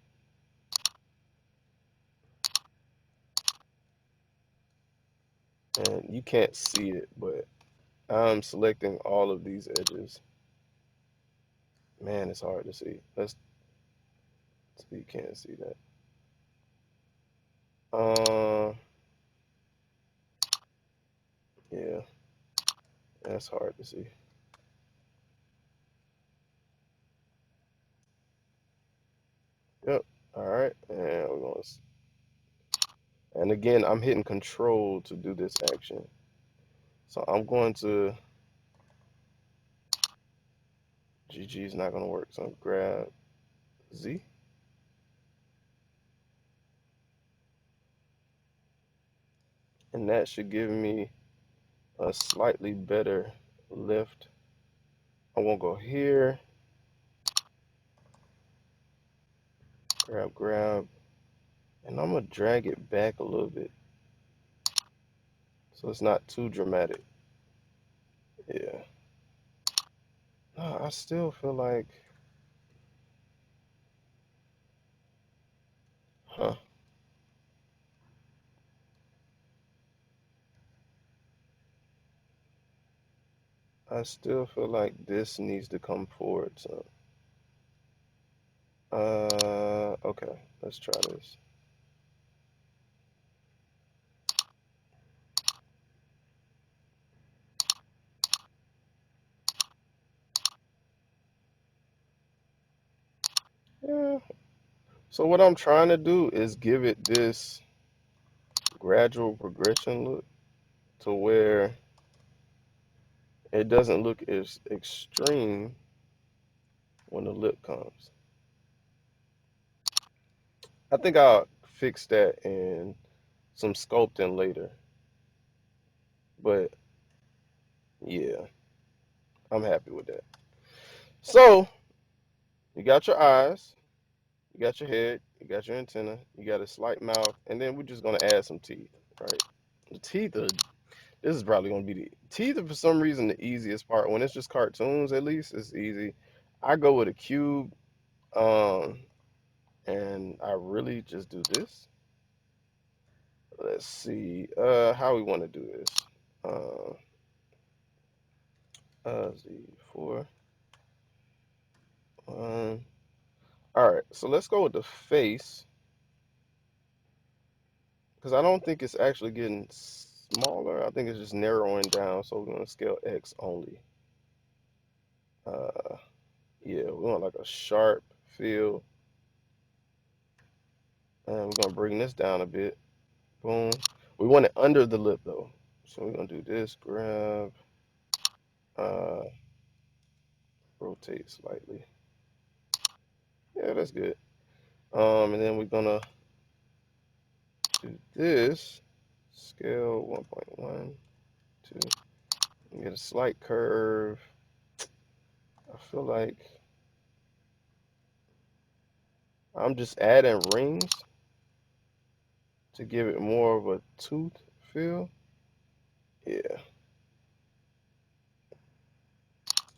[SPEAKER 1] And you can't see it, but I'm selecting all of these edges. Man, it's hard to see. Let's see, you can't see that. Yeah, that's hard to see. Yep. All right, and we're going to, and again, I'm hitting control to do this action. So I'm going to, GG is not going to work. So I'm grab Z, and that should give me a slightly better lift. I won't go here, grab, and I'm going to drag it back a little bit so it's not too dramatic. Yeah. No, I still feel like, huh, I still feel like this needs to come forward. So, okay, let's try this. Yeah. So what I'm trying to do is give it this gradual progression look to where it doesn't look as extreme when the lip comes. I think I'll fix that in some sculpting later. But yeah, I'm happy with that. So you got your eyes, you got your head, you got your antenna, you got a slight mouth, and then we're just gonna add some teeth, right? The teeth are, this is probably gonna be the teeth are for some reason the easiest part. When it's just cartoons, at least it's easy. I go with a cube, um, and I really just do this. Let's see, how we want to do this. Uh, Z4, 1. All right, so let's go with the face because I don't think it's actually getting smaller. I think it's just narrowing down. So we're gonna scale X only. Uh, yeah, we want like a sharp feel, and we're gonna bring this down a bit. Boom. We want it under the lip though, so we're gonna do this. Grab, uh, rotate slightly. Yeah, that's good. And then we're gonna do this. Scale 1.1, 2. And get a slight curve. I feel like I'm just adding rings to give it more of a tooth feel. Yeah.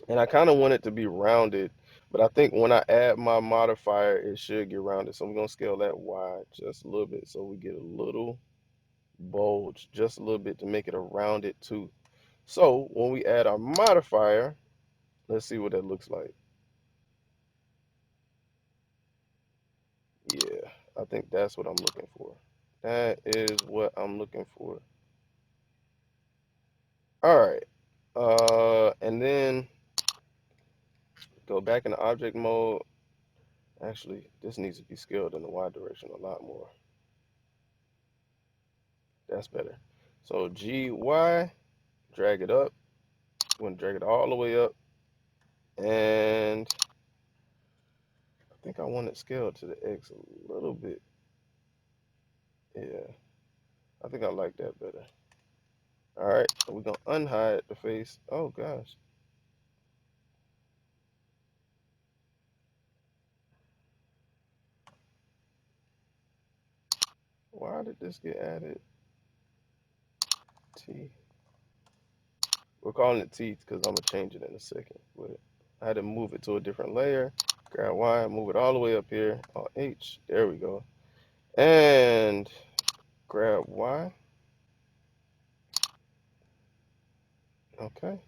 [SPEAKER 1] And I kind of want it to be rounded, but I think when I add my modifier, it should get rounded. So I'm going to scale that wide just a little bit so we get a little bulge, just a little bit to make it a rounded tooth. So when we add our modifier, let's see what that looks like. Yeah, I think that's what I'm looking for. That is what I'm looking for. All right. And then go back into object mode. Actually, this needs to be scaled in the Y direction a lot more. That's better. So GY, drag it up. I'm going to drag it all the way up. And I think I want it scaled to the X a little bit. Yeah, I think I like that better. All right, so we're gonna unhide the face. Oh gosh, why did this get added? T. We're calling it teeth because I'm gonna change it in a second. But I had to move it to a different layer. Grab Y, move it all the way up here. Oh, H. There we go. And grab Y. Okay.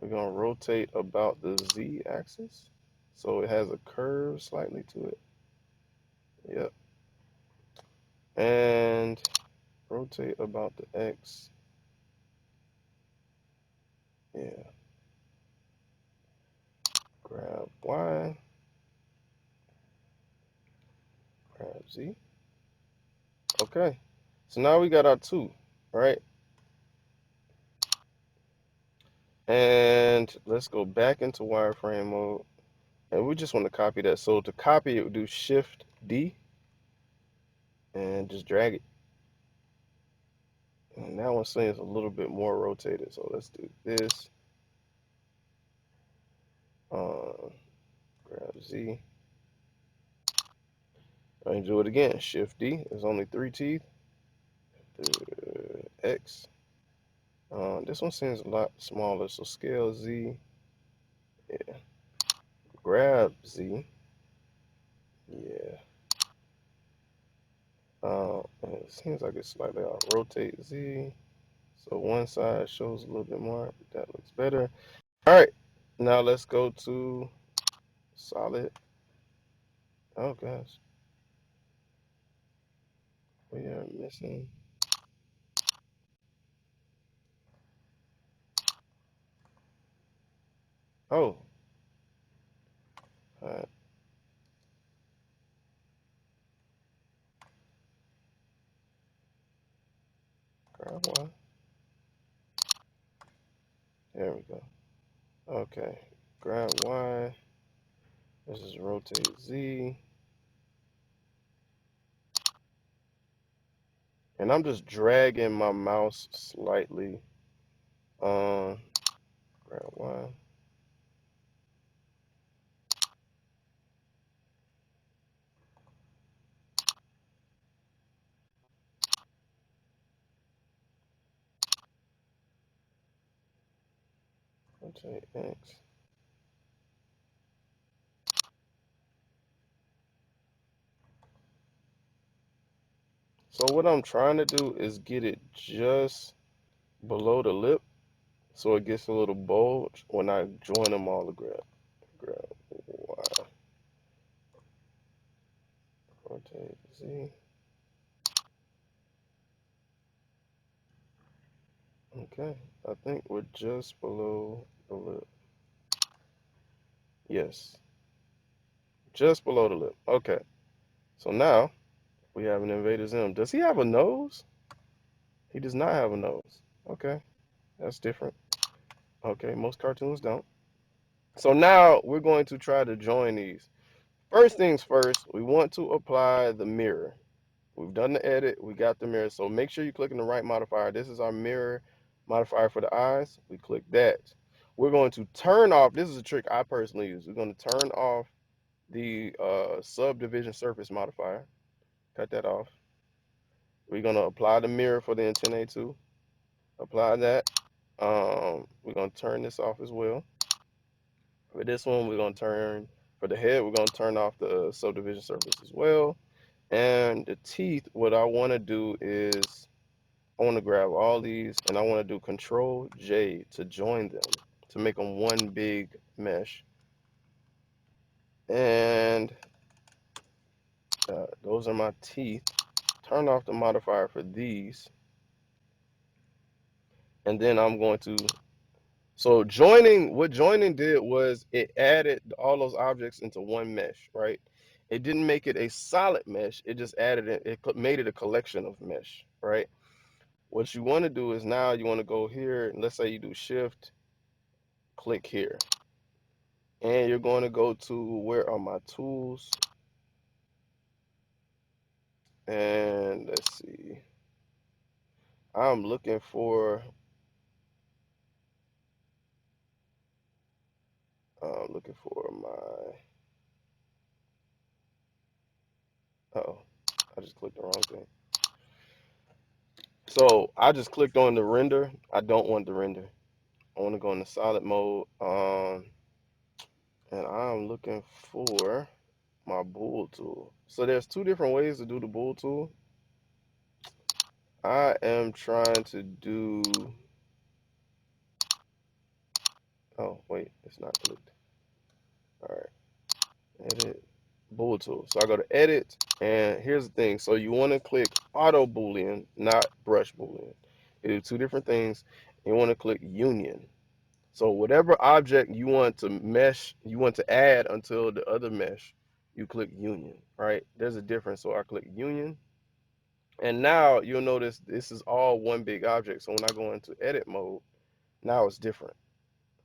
[SPEAKER 1] We're gonna rotate about the Z axis. So it has a curve slightly to it. Yep. And rotate about the X. Yeah. Grab Y. Grab Z. Okay. So now we got our two, right? And let's go back into wireframe mode. And we just want to copy that. So to copy it, we do Shift D and just drag it. And now one seems a little bit more rotated. So let's do this. Uh, grab Z. And do it again. Shift D. There's only 3 teeth. X. This one seems a lot smaller. So scale Z. Yeah. Grab Z. Yeah. It seems like it's slightly off. Rotate Z. So one side shows a little bit more. That looks better. All right. Now let's go to solid. Oh gosh. We are missing. Oh. All right. Grab one. There we go. Okay. Grab Y. Let's just rotate Z. And I'm just dragging my mouse slightly. Um, grab Y. Rotate X. So what I'm trying to do is get it just below the lip so it gets a little bulge when I join them all to grab Y, rotate Z. Okay, I think we're just below the lip. Yes, just below the lip. Okay, so now we have an Invader Zim. Does he have a nose? He does not have a nose. Okay, that's different. Okay, most cartoons don't. So now we're going to try to join these. First things first, we want to apply the mirror. We've done the edit, we got the mirror. So make sure you click in the right modifier. This is our mirror modifier for the eyes. We click that. We're going to turn off, this is a trick I personally use. We're going to turn off the subdivision surface modifier. Cut that off. We're going to apply the mirror for the antennae too. Apply that. We're going to turn this off as well. For this one, we're going to turn, for the head, we're going to turn off the subdivision surface as well. And the teeth, what I want to do is I want to grab all these and I want to do Control J to join them to make them one big mesh. And those are my teeth. Turn off the modifier for these. And then I'm going to, so joining, what joining did was it added all those objects into one mesh, right? It didn't make it a solid mesh. It just added it, it made it a collection of mesh, right? What you want to do is now you want to go here, and let's say you do shift, click here. And you're going to go to where are my tools? And let's see. I'm looking for my, oh, I just clicked the wrong thing. So I just clicked on the render. I don't want the render. I want to go into solid mode. And I'm looking for my bool tool. So there's two different ways to do the bool tool. I am trying to do, oh wait, it's not clicked. All right, edit bool tool. So I go to edit, and here's the thing. So you want to click auto boolean, not brush boolean. You do two different things. You want to click union. So whatever object you want to mesh, you want to add until the other mesh, you click union, right? There's a difference. So I click union. And now you'll notice this is all one big object. So when I go into edit mode, now it's different,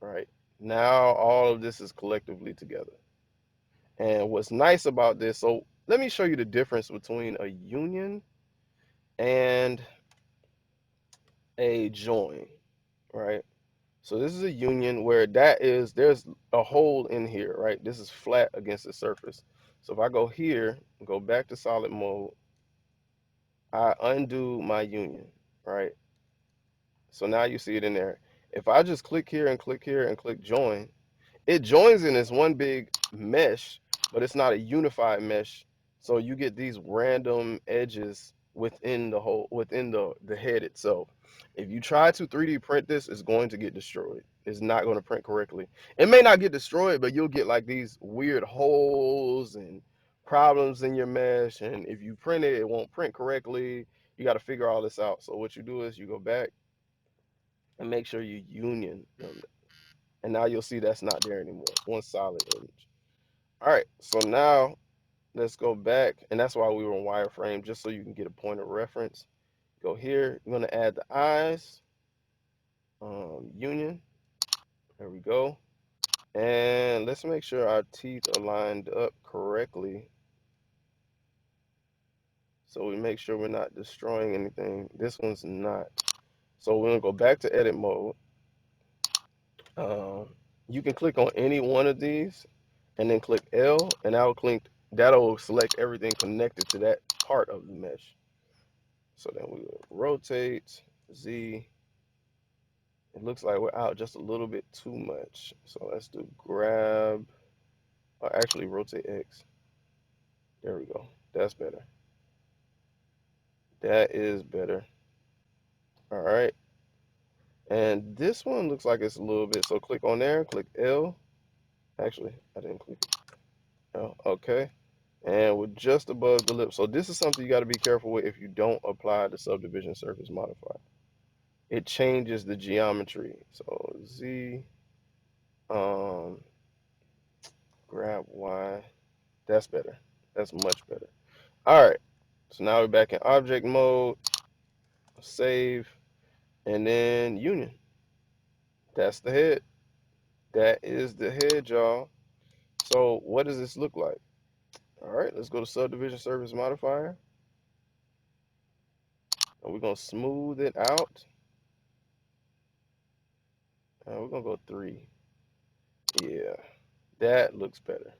[SPEAKER 1] right? Now all of this is collectively together. And what's nice about this, so let me show you the difference between a union and a join, right? So this is a union where there's a hole in here, right? This is flat against the surface. So if I go here, go back to solid mode, I undo my union, right? So now you see it in there. If I just click here and click here and click join, it joins in this one big mesh, but it's not a unified mesh. So you get these random edges within the head itself. If you try to 3D print this, it's going to get destroyed. It's not going to print correctly. It may not get destroyed, but you'll get like these weird holes and problems in your mesh. And if you print it, it won't print correctly. You got to figure all this out. So what you do is you go back and make sure you union them. And now you'll see that's not there anymore. It's one solid image. All right, so now let's go back, and that's why we were in wireframe, just so you can get a point of reference. Go here, you're gonna add the eyes, union, there we go. And let's make sure our teeth are lined up correctly, so we make sure we're not destroying anything. This one's not. So we're gonna go back to edit mode. Um, you can click on any one of these and then click L, and that'll select everything connected to that part of the mesh. So then we will rotate Z. It looks like we're out just a little bit too much. So let's do grab, or actually rotate X. There we go. That's better. That is better. All right. And this one looks like it's a little bit. So click on there, click L. Actually, I didn't click it. Oh, okay. And we're just above the lip. So this is something you got to be careful with if you don't apply the subdivision surface modifier. It changes the geometry. So Z, um, grab Y. That's better. That's much better. All right. So now we're back in object mode. Save, and then union. That's the head. That is the head, y'all. So what does this look like? All right, let's go to subdivision surface modifier. And we're going to smooth it out. And we're going to go 3. Yeah, that looks better.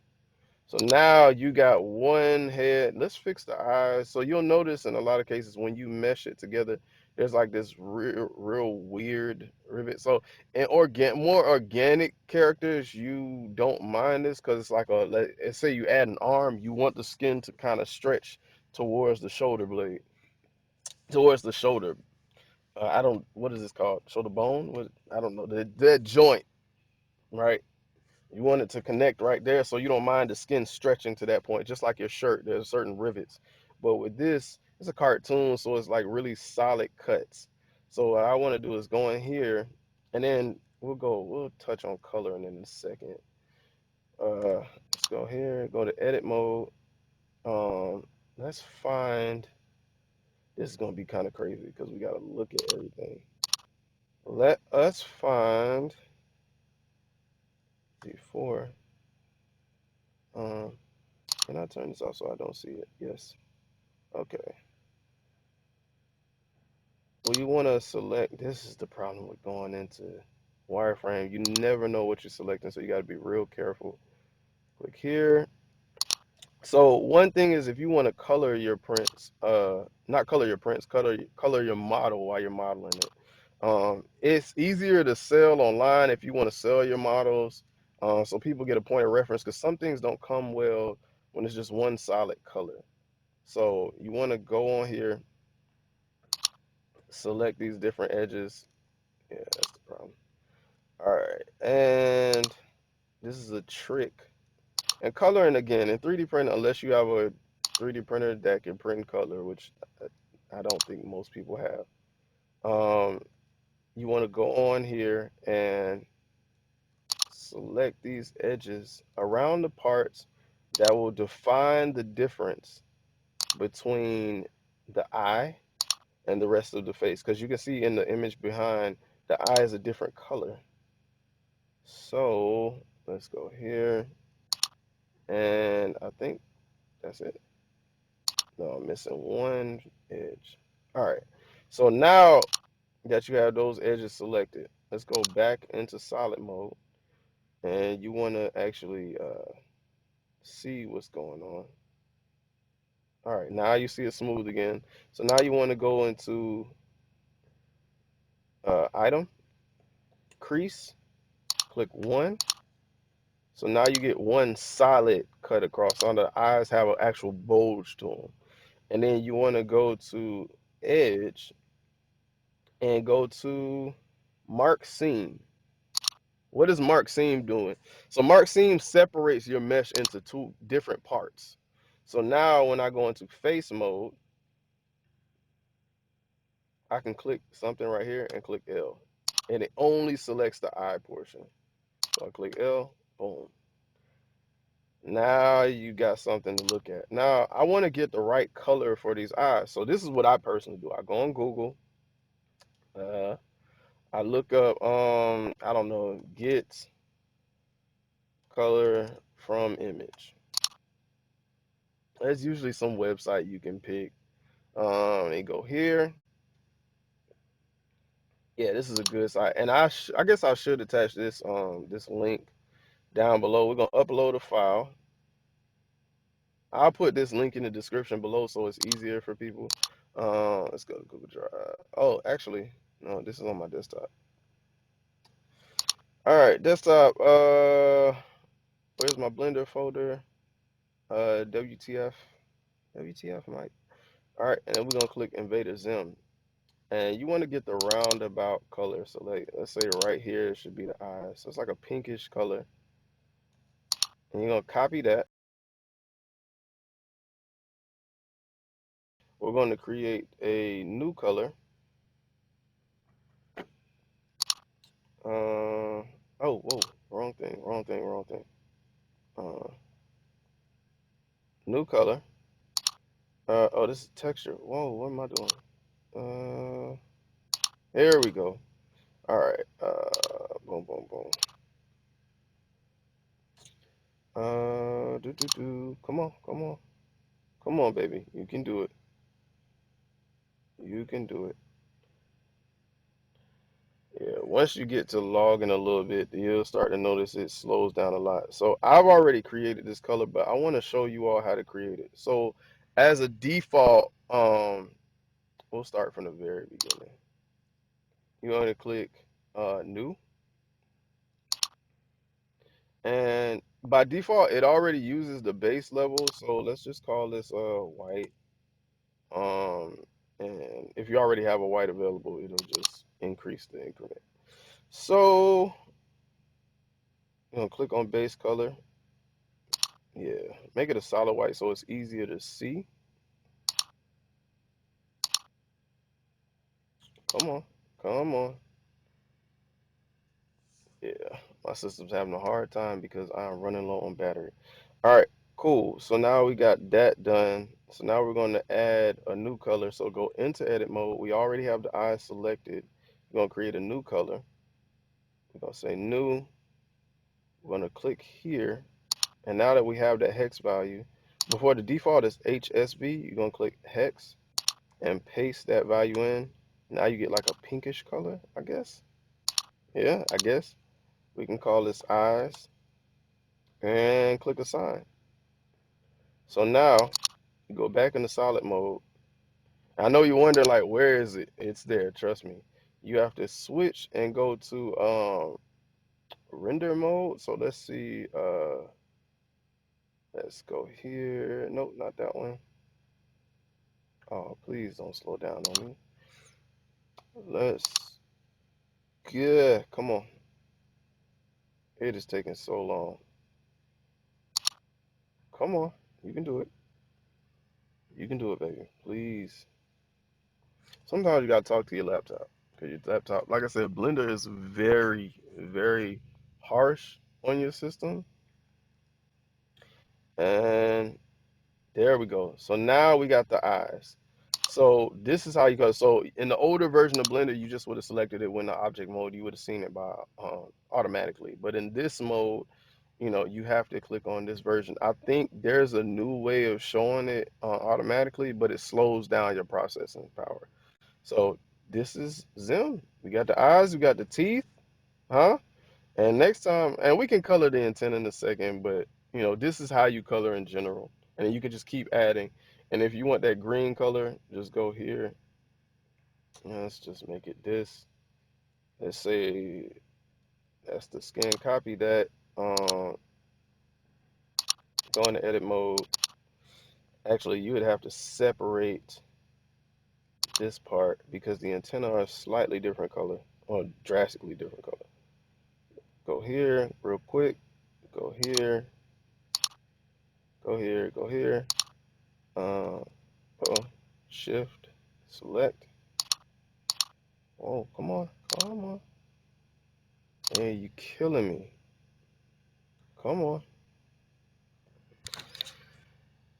[SPEAKER 1] So now you got one head. Let's fix the eyes. So you'll notice in a lot of cases when you mesh it together, there's like this real weird rivet. So in more organic characters, you don't mind this because it's like let's say you add an arm, you want the skin to kind of stretch towards the shoulder blade, towards the shoulder. I don't, what is this called? Shoulder bone? I don't know. That joint, right? You want it to connect right there so you don't mind the skin stretching to that point, just like your shirt. There's certain rivets. But with this, it's a cartoon, so it's like really solid cuts. So what I want to do is go in here, and then we'll touch on coloring in a second. Let's go here, go to edit mode. Let's find, this is going to be kind of crazy because we got to look at everything. Let us find before. Can I turn this off so I don't see it? Yes. Okay. Well, you want to select. This is the problem with going into wireframe. You never know what you're selecting, so you got to be real careful. Click here. So one thing is if you want to color your prints, not color your prints, color your model while you're modeling it. It's easier to sell online if you want to sell your models, so people get a point of reference because some things don't come well when it's just one solid color. So you want to go on here, select these different edges. Yeah, that's the problem. All right, and this is a trick. And coloring again in 3D printing, unless you have a 3D printer that can print in color, which I don't think most people have. You want to go on here and select these edges around the parts that will define the difference between the eye and the rest of the face. Because you can see in the image behind, the eye is a different color. So let's go here. And I think that's it. No, I'm missing one edge. All right. So now that you have those edges selected, let's go back into solid mode. And you want to actually see what's going on. All right, now you see it smooth again. So now you want to go into item, crease, click one. So now you get one solid cut across. So the eyes have an actual bulge to them. And then you want to go to edge and go to mark seam. What is mark seam doing? So mark seam separates your mesh into two different parts. So now when I go into face mode, I can click something right here and click L. And it only selects the eye portion. So I click L, boom. Now you got something to look at. Now I want to get the right color for these eyes. So this is what I personally do. I go on Google. Uh, I look up, I don't know, get color from image. There's usually some website you can pick. And go here. Yeah, this is a good site. And I guess I should attach this link down below. We're gonna upload a file. I'll put this link in the description below so it's easier for people. Let's go to Google Drive. Oh, actually, no, this is on my desktop. All right, desktop. Where's my Blender folder? WTF, WTF, Mike. All right, and then we're gonna click Invader Zim, and you want to get the roundabout color. So let's say right here it should be the eyes. So it's like a pinkish color, and you're gonna copy that. We're going to create a new color. Oh, whoa, wrong thing, wrong thing, wrong thing. Uh, New color. Oh, this is texture. Whoa, what am I doing? Here we go. All right. Boom, boom, boom. Come on, come on, come on, baby. You can do it. You can do it. Yeah. Once you get to logging a little bit, you'll start to notice it slows down a lot. So I've already created this color, but I want to show you all how to create it. So as a default, we'll start from the very beginning. You want to click new, and by default it already uses the base level, so let's just call this white. um and if you already have a white available, it'll just increase the increment. So you know, click on base color. Yeah, make it a solid white so it's easier to see. Come on, come on. Yeah, my system's having a hard time because I'm running low on battery. All right, cool. So now we got that done. So now we're going to add a new color. So go into edit mode. We already have the eye selected. We're going to create a new color. We're going to say new. We're going to click here. And now that we have that hex value, Before the default is HSV, you're gonna click hex and paste that value in. Now you get like a pinkish color, I guess. Yeah, I guess. We can call this eyes and click assign. So now you go back into solid mode. I know you wonder like where is it? It's there, trust me. You have to switch and go to render mode. So let's see, let's go here. Nope, not that one. Oh, please don't slow down on me. Let's, yeah, come on. It is taking so long. Come on, you can do it. You can do it, baby. Please. Sometimes you gotta talk to your laptop. Cause your laptop, like I said, Blender is very, very harsh on your system. And there we go. So now we got the eyes. So this is how you go. So in the older version of Blender, you just would have selected it when the object mode. You would have seen it by automatically. But in this mode, you know, you have to click on this version. I think there's a new way of showing it automatically, but it slows down your processing power. So this is Zim. We got the eyes, we got the teeth, huh? And next time, and we can color the antenna in a second, but you know, this is how you color in general. And then you can just keep adding. And if you want that green color, just go here. Let's just make it this. Let's say that's the skin. Copy that. Go into edit mode. Actually, you would have to separate this part because the antenna are slightly different color or drastically different color. Go here real quick. Go here. Go here. Go here. Uh, oh, shift, select. Oh, come on, come on. Hey, you killing me. Come on.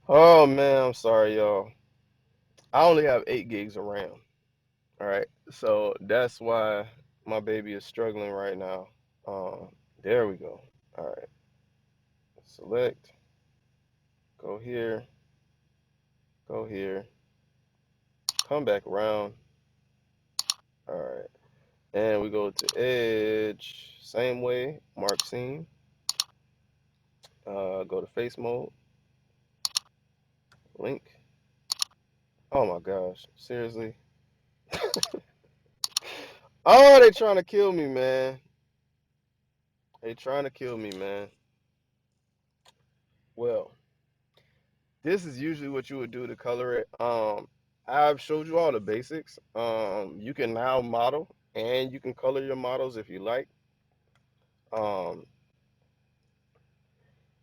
[SPEAKER 1] Oh man, I'm sorry, y'all. I only have 8 gigs of RAM. All right, so that's why my baby is struggling right now. There we go. All right, select. Go here. Go here. Come back around. All right, and we go to edge. Same way. Mark scene. Go to face mode. Link. Oh my gosh, seriously? Oh, they trying to kill me, man. They trying to kill me, man. Well, this is usually what you would do to color it. I've showed you all the basics. You can now model and you can color your models if you like. Um,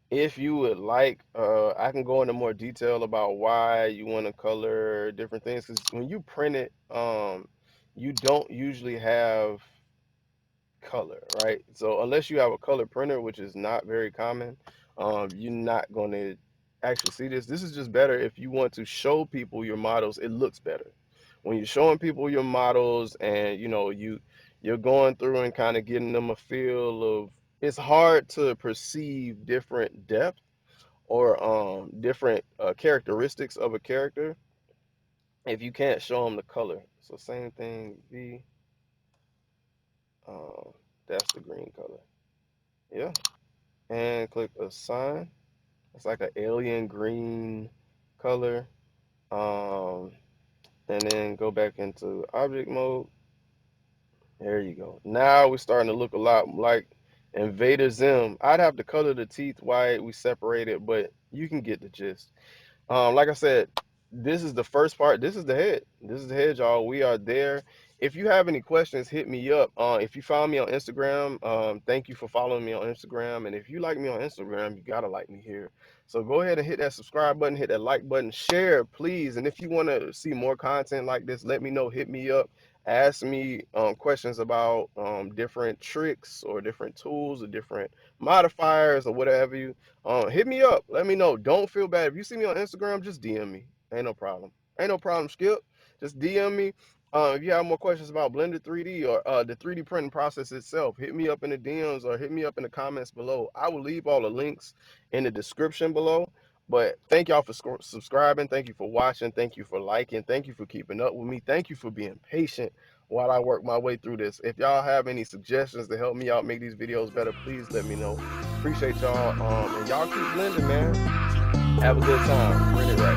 [SPEAKER 1] if you would like, I can go into more detail about why you want to color different things. Because when you print it, you don't usually have color, right? So unless you have a color printer, which is not very common, you're not going to actually see this. This is just better if you want to show people your models. It looks better when you're showing people your models, and you know you're going through and kind of getting them a feel of. It's hard to perceive different depth or different characteristics of a character if you can't show them the color. So same thing, V. Um, that's the green color. Yeah, and click assign. It's like an alien green color. Um, and then go back into object mode. There you go. Now we're starting to look a lot like Invader Zim. I'd have to color the teeth white. We separate it, but you can get the gist. Like I said, this is the first part. This is the head. This is the head, y'all. We are there. If you have any questions, hit me up. If you follow me on Instagram, thank you for following me on Instagram. And if you like me on Instagram, you gotta like me here. So go ahead and hit that subscribe button, hit that like button, share, please. And if you want to see more content like this, let me know. Hit me up. Ask me questions about different tricks or different tools or different modifiers or whatever you hit me up. Let me know. Don't feel bad. If you see me on Instagram, just DM me. Ain't no problem. Ain't no problem, Skip. Just DM me. If you have more questions about Blender 3D or the 3D printing process itself, hit me up in the DMs or hit me up in the comments below. I will leave all the links in the description below. But thank y'all for subscribing. Thank you for watching. Thank you for liking. Thank you for keeping up with me. Thank you for being patient while I work my way through this. If y'all have any suggestions to help me out make these videos better, please let me know. Appreciate y'all. And y'all keep blending, man. Have a good time. Rent it right.